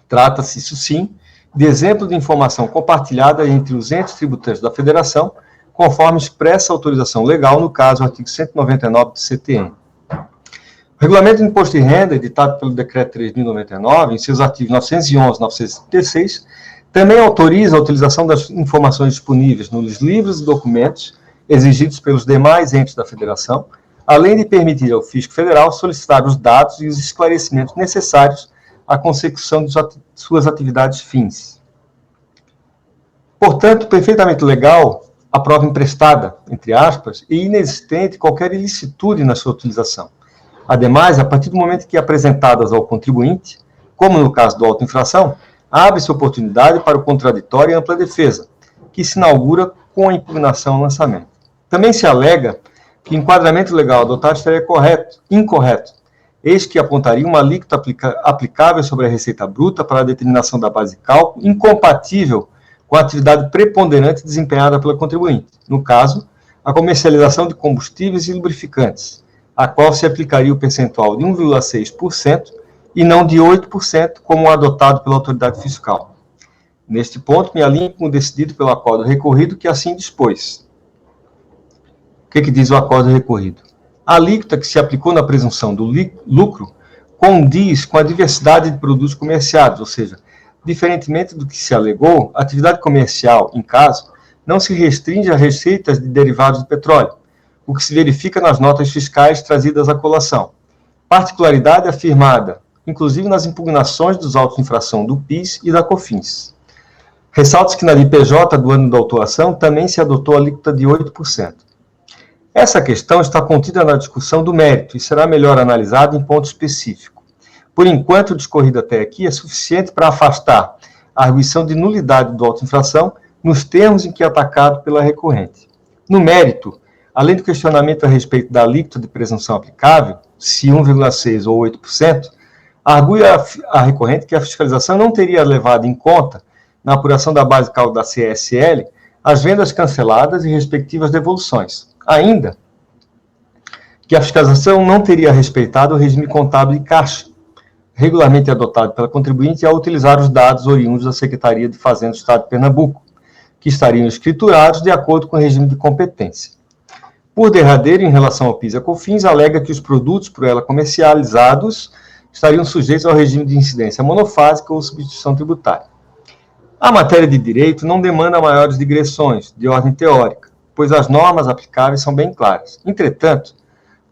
Trata-se, isso sim, de exemplo de informação compartilhada entre os entes tributantes da Federação, conforme expressa a autorização legal, no caso, o artigo 199 do CTN. O Regulamento do Imposto de Renda, editado pelo Decreto 3.099, em seus artigos 911 e 936, também autoriza a utilização das informações disponíveis nos livros e documentos exigidos pelos demais entes da Federação, além de permitir ao Fisco Federal solicitar os dados e os esclarecimentos necessários à consecução de suas atividades fins. Portanto, perfeitamente legal a prova emprestada, entre aspas, e inexistente qualquer ilicitude na sua utilização. Ademais, a partir do momento que apresentadas ao contribuinte, como no caso do auto-infração, abre-se oportunidade para o contraditório e ampla defesa, que se inaugura com a impugnação ao lançamento. Também se alega que o enquadramento legal adotado estaria incorreto, eis que apontaria uma alíquota aplicável sobre a receita bruta para a determinação da base de cálculo, incompatível com a atividade preponderante desempenhada pela contribuinte, no caso, a comercialização de combustíveis e lubrificantes, a qual se aplicaria o percentual de 1,6% e não de 8%, como adotado pela autoridade fiscal. Neste ponto, me alinho com o decidido pelo acordo recorrido, que assim dispôs. O que diz o acordo recorrido? A alíquota que se aplicou na presunção do lucro condiz com a diversidade de produtos comerciados, ou seja, diferentemente do que se alegou, a atividade comercial, em caso, não se restringe a receitas de derivados do petróleo, o que se verifica nas notas fiscais trazidas à colação. Particularidade afirmada, inclusive nas impugnações dos autos de infração do PIS e da COFINS. Ressalta-se que na DPJ do ano da autuação também se adotou a alíquota de 8%. Essa questão está contida na discussão do mérito e será melhor analisada em ponto específico. Por enquanto, o discorrido até aqui é suficiente para afastar a arguição de nulidade do auto-infração nos termos em que é atacado pela recorrente. No mérito, além do questionamento a respeito da alíquota de presunção aplicável, se 1,6% ou 8%, argue a recorrente que a fiscalização não teria levado em conta, na apuração da base de cálculo da CSL, as vendas canceladas e respectivas devoluções. Ainda que a fiscalização não teria respeitado o regime contábil de caixa, regularmente adotado pela contribuinte, ao utilizar os dados oriundos da Secretaria de Fazenda do Estado de Pernambuco, que estariam escriturados de acordo com o regime de competência. Por derradeiro, em relação ao PIS e a COFINS, alega que os produtos por ela comercializados estariam sujeitos ao regime de incidência monofásica ou substituição tributária. A matéria de direito não demanda maiores digressões de ordem teórica, pois as normas aplicáveis são bem claras. Entretanto,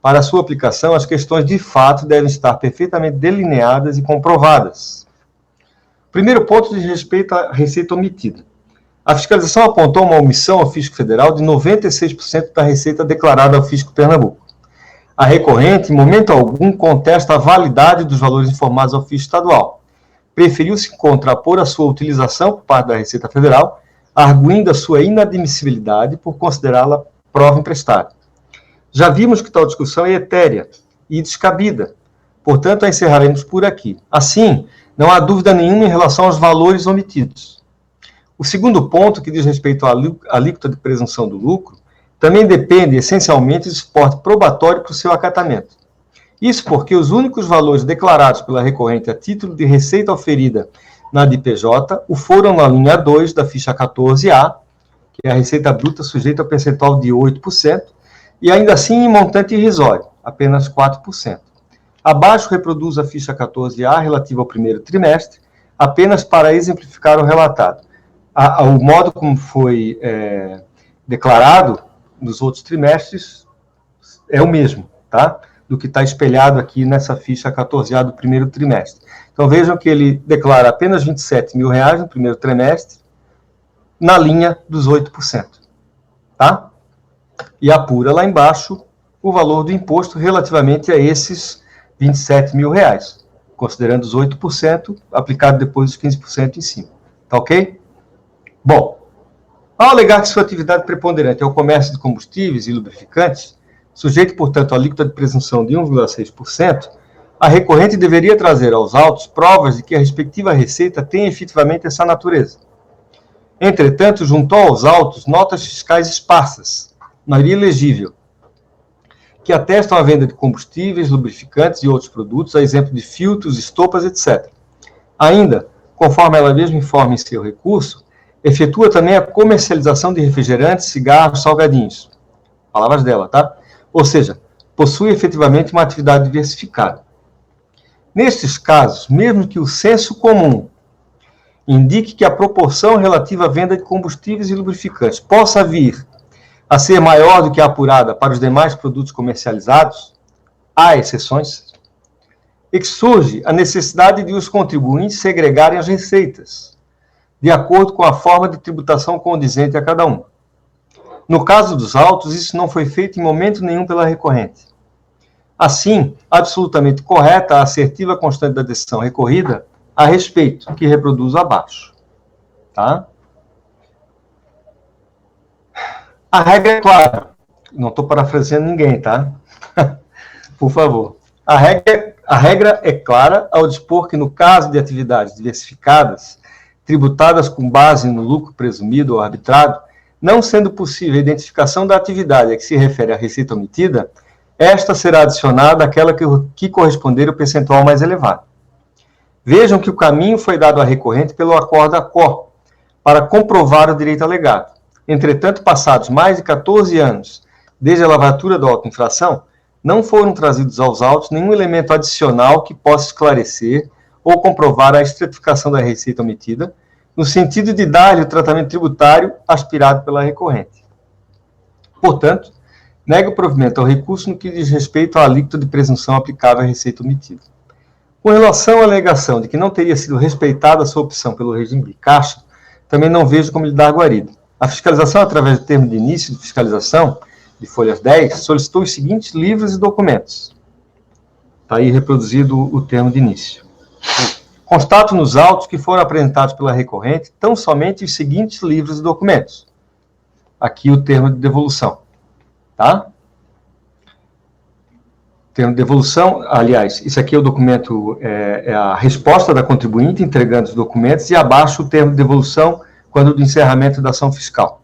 para sua aplicação, as questões de fato devem estar perfeitamente delineadas e comprovadas. Primeiro ponto diz respeito à receita omitida. A fiscalização apontou uma omissão ao Fisco Federal de 96% da receita declarada ao Fisco Pernambuco. A recorrente, em momento algum, contesta a validade dos valores informados ao Fisco Estadual. Preferiu-se contrapor a sua utilização por parte da Receita Federal, arguindo a sua inadmissibilidade por considerá-la prova emprestada. Já vimos que tal discussão é etérea e descabida, portanto, a encerraremos por aqui. Assim, não há dúvida nenhuma em relação aos valores omitidos. O segundo ponto, que diz respeito à alíquota de presunção do lucro, também depende essencialmente do suporte probatório para o seu acatamento. Isso porque os únicos valores declarados pela recorrente a título de receita oferida na DPJ o foram na linha 2 da ficha 14A, que é a receita bruta sujeita ao percentual de 8%, e ainda assim em montante irrisório, apenas 4%. Abaixo reproduz a ficha 14A relativa ao primeiro trimestre, apenas para exemplificar o relatado. O modo como foi declarado nos outros trimestres é o mesmo, tá? Do que está espelhado aqui nessa ficha 14A do primeiro trimestre. Então vejam que ele declara apenas R$27 mil no primeiro trimestre, na linha dos 8%, tá? E apura lá embaixo o valor do imposto relativamente a esses R$27 mil, considerando os 8%, aplicado depois os 15% em cima, tá ok? Bom, ao alegar que sua atividade preponderante é o comércio de combustíveis e lubrificantes, sujeito, portanto, à alíquota de presunção de 1,6%, a recorrente deveria trazer aos autos provas de que a respectiva receita tem efetivamente essa natureza. Entretanto, juntou aos autos notas fiscais esparsas, maioria legível, que atestam a venda de combustíveis, lubrificantes e outros produtos, a exemplo de filtros, estopas, etc. Ainda, conforme ela mesma informa em seu recurso, efetua também a comercialização de refrigerantes, cigarros, salgadinhos. Palavras dela, tá? Ou seja, possui efetivamente uma atividade diversificada. Nestes casos, mesmo que o senso comum indique que a proporção relativa à venda de combustíveis e lubrificantes possa vir a ser maior do que a apurada para os demais produtos comercializados, há exceções, e que surge a necessidade de os contribuintes segregarem as receitas, de acordo com a forma de tributação condizente a cada um. No caso dos autos, isso não foi feito em momento nenhum pela recorrente. Assim, absolutamente correta a assertiva constante da decisão recorrida a respeito, que reproduzo abaixo. Tá? A regra é clara. Não estou parafraseando ninguém, tá? Por favor. A regra é clara ao dispor que, no caso de atividades diversificadas, tributadas com base no lucro presumido ou arbitrado, não sendo possível a identificação da atividade a que se refere a receita omitida, esta será adicionada àquela que corresponder ao percentual mais elevado. Vejam que o caminho foi dado à recorrente pelo acordo ACOR, para comprovar o direito alegado. Entretanto, passados mais de 14 anos desde a lavratura da autoinfração, não foram trazidos aos autos nenhum elemento adicional que possa esclarecer ou comprovar a estratificação da receita omitida, no sentido de dar-lhe o tratamento tributário aspirado pela recorrente. Portanto, nega o provimento ao recurso no que diz respeito à alíquota de presunção aplicável à receita omitida. Com relação à alegação de que não teria sido respeitada a sua opção pelo regime de caixa, também não vejo como lhe dar guarida. A fiscalização, através do termo de início de fiscalização, de folhas 10, solicitou os seguintes livros e documentos. Está aí reproduzido o termo de início. Constato nos autos que foram apresentados pela recorrente tão somente os seguintes livros e documentos. Aqui o termo de devolução. Tá? Termo de devolução, aliás, isso aqui é o documento, é a resposta da contribuinte entregando os documentos e abaixo o termo de devolução quando do encerramento da ação fiscal.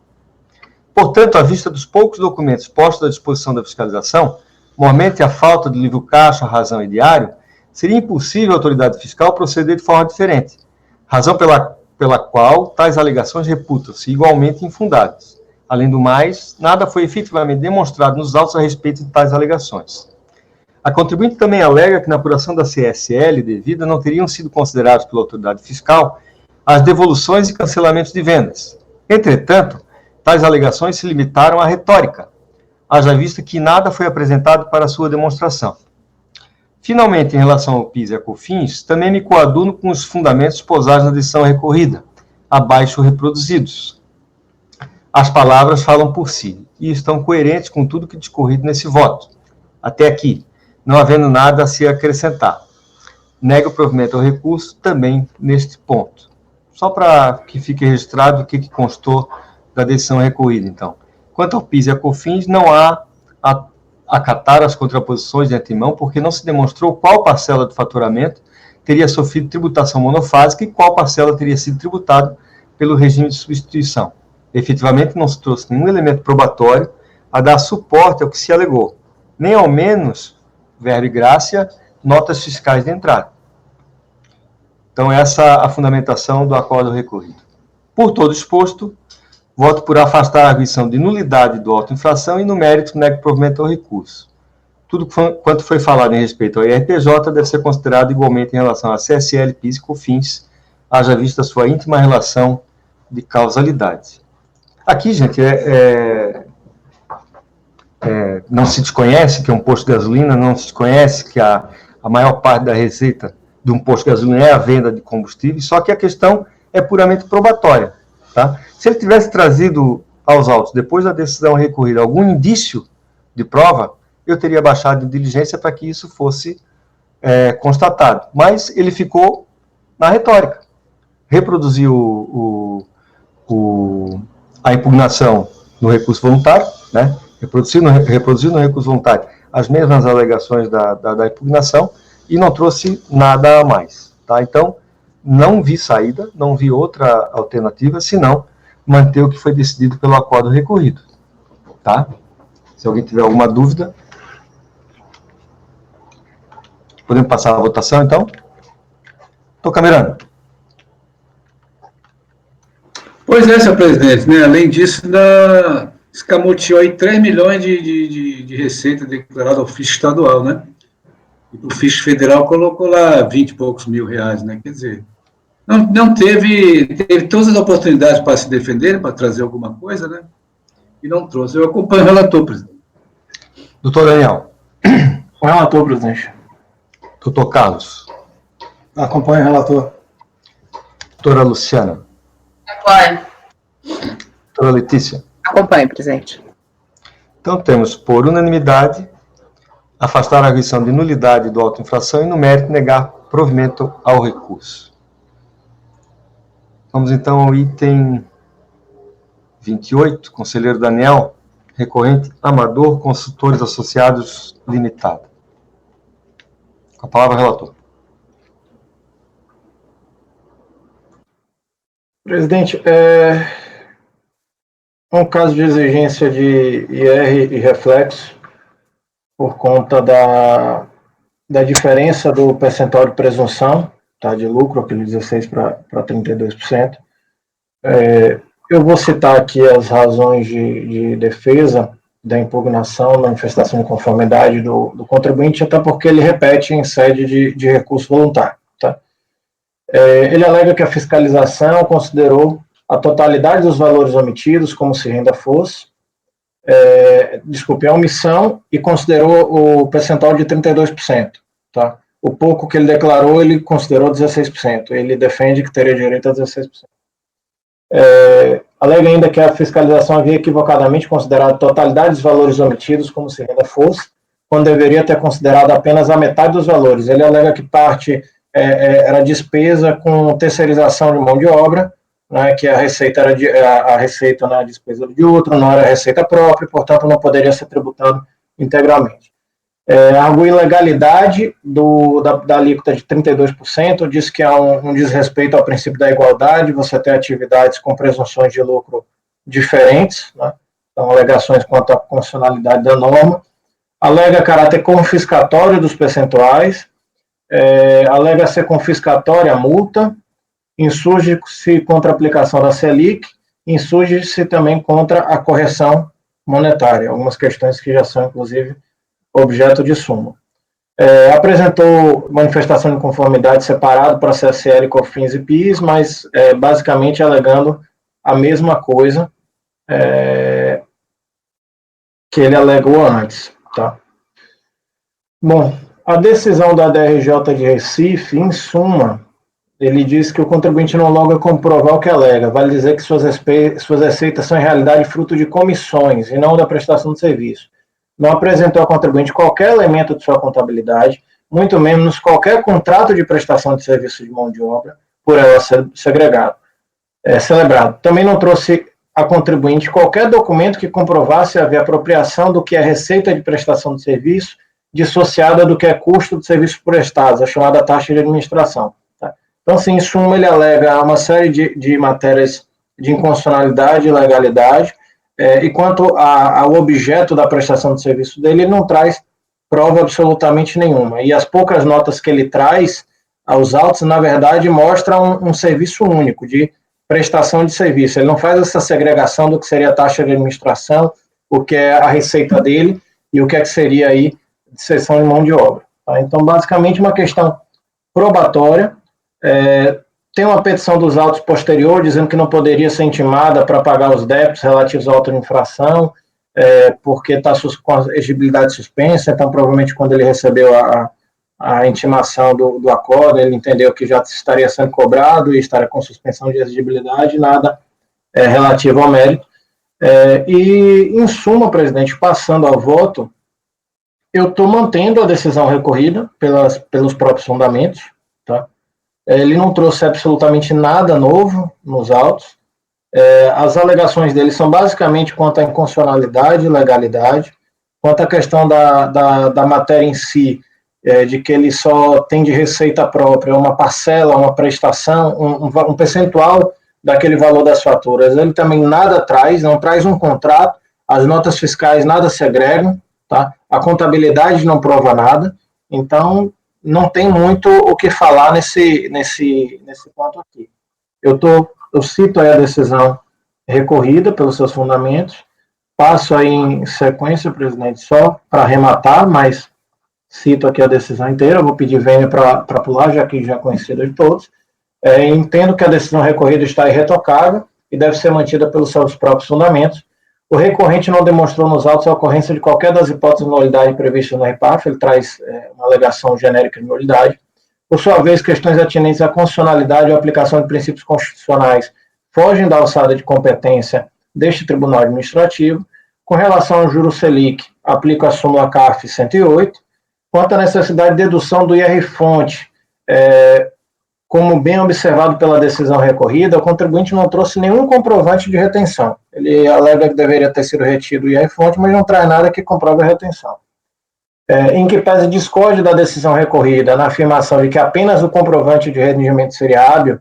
Portanto, à vista dos poucos documentos postos à disposição da fiscalização, momente a falta de livro caixa, razão e diário, seria impossível a autoridade fiscal proceder de forma diferente, razão pela qual tais alegações reputam-se igualmente infundadas. Além do mais, nada foi efetivamente demonstrado nos autos a respeito de tais alegações. A contribuinte também alega que na apuração da CSL devida não teriam sido considerados pela autoridade fiscal as devoluções e cancelamentos de vendas. Entretanto, tais alegações se limitaram à retórica, haja vista que nada foi apresentado para sua demonstração. Finalmente, em relação ao PIS e a COFINS, também me coaduno com os fundamentos posados na decisão recorrida, abaixo reproduzidos. As palavras falam por si e estão coerentes com tudo que discorrido nesse voto. Até aqui, não havendo nada a se acrescentar. Nego o provimento ao recurso também neste ponto. Só para que fique registrado o que constou da decisão recorrida, então. Quanto ao PIS e a COFINS, não há a acatar as contraposições de antemão, porque não se demonstrou qual parcela do faturamento teria sofrido tributação monofásica e qual parcela teria sido tributada pelo regime de substituição. Efetivamente, não se trouxe nenhum elemento probatório a dar suporte ao que se alegou, nem ao menos, verbo e graça, notas fiscais de entrada. Então, essa é a fundamentação do acordo recorrido. Por todo exposto, voto por afastar a arguição de nulidade do auto-infração e, no mérito, nego provimento ao recurso. Tudo quanto foi falado em respeito ao IRPJ deve ser considerado igualmente em relação a CSL, PIS e COFINS, haja vista a sua íntima relação de causalidade. Aqui, gente, não se desconhece que é um posto de gasolina, não se desconhece que a maior parte da receita de um posto de gasolina é a venda de combustível, só que a questão é puramente probatória. Tá? Se ele tivesse trazido aos autos, depois da decisão recorrida, algum indício de prova, eu teria baixado de diligência para que isso fosse constatado. Mas ele ficou na retórica. Reproduziu a impugnação no recurso voluntário, né? reproduziu no recurso voluntário as mesmas alegações da impugnação e não trouxe nada a mais. Tá? Então, não vi saída, não vi outra alternativa, senão manter o que foi decidido pelo acordo recorrido. Tá? Se alguém tiver alguma dúvida, podemos passar a votação, então? Estou camerando. Pois é, senhor presidente, né? Além disso, escamoteou aí 3 milhões de receita declarada ao fisco estadual, né? E o fisco federal colocou lá 20 e poucos mil reais, né? Quer dizer, não teve todas as oportunidades para se defender, para trazer alguma coisa, né? E não trouxe. Eu acompanho o relator, presidente. Doutor Daniel. O relator, presidente. Doutor Carlos. Acompanho o relator. Doutora Luciana. Acompanho. Doutora Letícia. Acompanho, presidente. Então, temos, por unanimidade, afastar a arguição de nulidade do auto-infração e, no mérito, negar provimento ao recurso. Vamos, então, ao item 28, conselheiro Daniel, recorrente Amador Consultores Associados Limitado. Com a palavra, relator. Presidente, é um caso de exigência de IR e reflexo por conta da diferença do percentual de presunção, tá, de lucro, aquele 16% para 32%. Eu vou citar aqui as razões de defesa da impugnação, manifestação de conformidade do contribuinte, até porque ele repete em sede de recurso voluntário. Tá? Ele alega que a fiscalização considerou a totalidade dos valores omitidos, como se renda fosse, a omissão, e considerou o percentual de 32%. Tá? O pouco que ele declarou, ele considerou 16%. Ele defende que teria direito a 16%. Alega ainda que a fiscalização havia equivocadamente considerado a totalidade dos valores omitidos como se renda fosse, quando deveria ter considerado apenas a metade dos valores. Ele alega que parte era despesa com terceirização de mão de obra, né, que a receita era a receita na despesa de outro, não era a receita própria, portanto não poderia ser tributado integralmente. A ilegalidade da alíquota de 32% diz que há um desrespeito ao princípio da igualdade, você tem atividades com presunções de lucro diferentes, né? Então, alegações quanto à constitucionalidade da norma, alega caráter confiscatório dos percentuais, alega ser confiscatória a multa, insurge-se contra a aplicação da Selic, insurge-se também contra a correção monetária, algumas questões que já são, inclusive, objeto de súmula. Apresentou manifestação de conformidade separado para CSL, COFINS e PIS, mas basicamente alegando a mesma coisa que ele alegou antes. Tá? Bom, A decisão da DRJ de Recife, em suma, ele diz que o contribuinte não logra comprovar o que alega, vale dizer que suas receitas são em realidade fruto de comissões e não da prestação de serviço. Não apresentou ao contribuinte qualquer elemento de sua contabilidade, muito menos qualquer contrato de prestação de serviço de mão de obra, por ela ser celebrado. Também não trouxe a contribuinte qualquer documento que comprovasse haver apropriação do que é receita de prestação de serviço dissociada do que é custo de serviço prestado, a chamada taxa de administração. Tá? Então, assim, em suma, ele alega uma série de matérias de inconstitucionalidade e legalidade, e quanto ao objeto da prestação de serviço dele, ele não traz prova absolutamente nenhuma. E as poucas notas que ele traz aos autos, na verdade, mostram um serviço único de prestação de serviço. Ele não faz essa segregação do que seria a taxa de administração, o que é a receita dele e o que é que seria aí de cessão de mão de obra. Tá? Então, basicamente, uma questão probatória. Tem uma petição dos autos posterior dizendo que não poderia ser intimada para pagar os débitos relativos ao auto de infração, porque está com a exigibilidade suspensa, então provavelmente quando ele recebeu a intimação do acordo, ele entendeu que já estaria sendo cobrado e estaria com suspensão de exigibilidade, nada relativo ao mérito. E, em suma, presidente, passando ao voto, eu estou mantendo a decisão recorrida pelos próprios fundamentos, tá? Ele não trouxe absolutamente nada novo nos autos. As alegações dele são basicamente quanto à inconstitucionalidade e legalidade, quanto à questão da matéria em si, de que ele só tem de receita própria uma parcela, uma prestação, um percentual daquele valor das faturas. Ele também nada traz, não traz um contrato, as notas fiscais nada segregam, tá? A contabilidade não prova nada, então não tem muito o que falar nesse ponto aqui. Eu cito aí a decisão recorrida pelos seus fundamentos, passo aí em sequência, presidente, só para arrematar, mas cito aqui a decisão inteira, vou pedir vênia para pular, já que já é conhecida de todos. Entendo que a decisão recorrida está irretocável e deve ser mantida pelos seus próprios fundamentos. O recorrente não demonstrou nos autos a ocorrência de qualquer das hipóteses de nulidade previstas no REPAF, ele traz uma alegação genérica de nulidade. Por sua vez, questões atinentes à constitucionalidade ou aplicação de princípios constitucionais fogem da alçada de competência deste Tribunal Administrativo. Com relação ao juro Selic, aplico a súmula CARF 108. Quanto à necessidade de dedução do IR-fonte, como bem observado pela decisão recorrida, o contribuinte não trouxe nenhum comprovante de retenção. Ele alega que deveria ter sido retido o IR-fonte, mas não traz nada que comprove a retenção. Em que pese discorde da decisão recorrida na afirmação de que apenas o comprovante de rendimento seria hábil,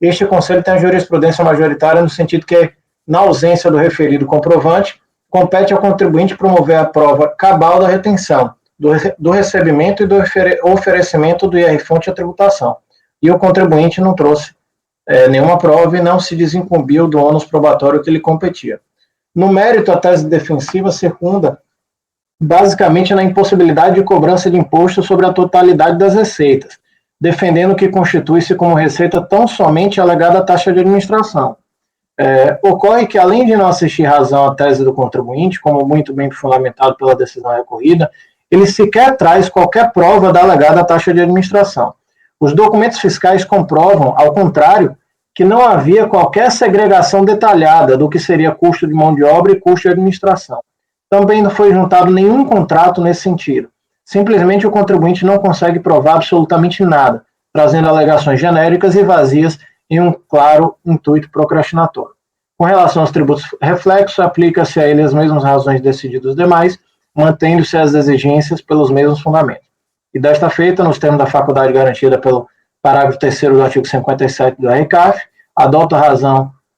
este Conselho tem a jurisprudência majoritária no sentido que, na ausência do referido comprovante, compete ao contribuinte promover a prova cabal da retenção, do recebimento e do oferecimento do IR-fonte à tributação. E o contribuinte não trouxe nenhuma prova e não se desincumbiu do ônus probatório que lhe competia. No mérito, a tese defensiva circunda basicamente na impossibilidade de cobrança de imposto sobre a totalidade das receitas, defendendo que constitui-se como receita tão somente a alegada taxa de administração. Ocorre que, além de não assistir razão à tese do contribuinte, como muito bem fundamentado pela decisão recorrida, ele sequer traz qualquer prova da alegada taxa de administração. Os documentos fiscais comprovam, ao contrário, que não havia qualquer segregação detalhada do que seria custo de mão de obra e custo de administração. Também não foi juntado nenhum contrato nesse sentido. Simplesmente o contribuinte não consegue provar absolutamente nada, trazendo alegações genéricas e vazias em um claro intuito procrastinatório. Com relação aos tributos reflexos, aplica-se a ele as mesmas razões decididas os demais, mantendo-se as exigências pelos mesmos fundamentos. E desta feita, nos termos da faculdade garantida pelo parágrafo 3º do artigo 57 do RCAF, adota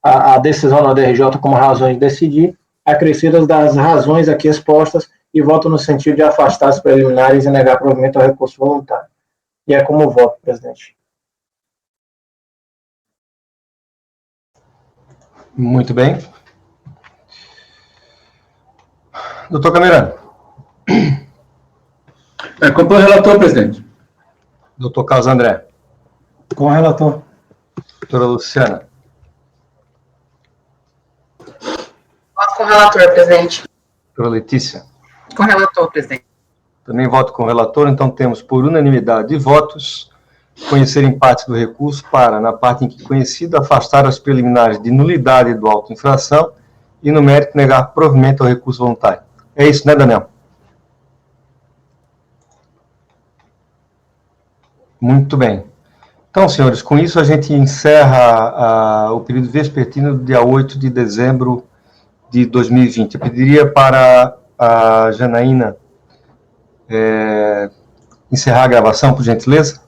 a decisão da DRJ como razões de decidir, acrescidas das razões aqui expostas, e voto no sentido de afastar as preliminares e negar provimento ao recurso voluntário. E é como voto, presidente. Muito bem. Doutor Camerano. Acompanho o relator, presidente. Doutor Carlos André. Com o relator. Doutora Luciana. Voto com o relator, presidente. Doutora Letícia. Com o relator, presidente. Também voto com o relator, então temos por unanimidade de votos conhecer em parte do recurso para, na parte em que conhecido, afastar as preliminares de nulidade do auto infração e, no mérito, negar provimento ao recurso voluntário. É isso, né, Daniel? Muito bem. Então, senhores, com isso a gente encerra o período vespertino do dia 8 de dezembro de 2020. Eu pediria para a Janaína encerrar a gravação, por gentileza.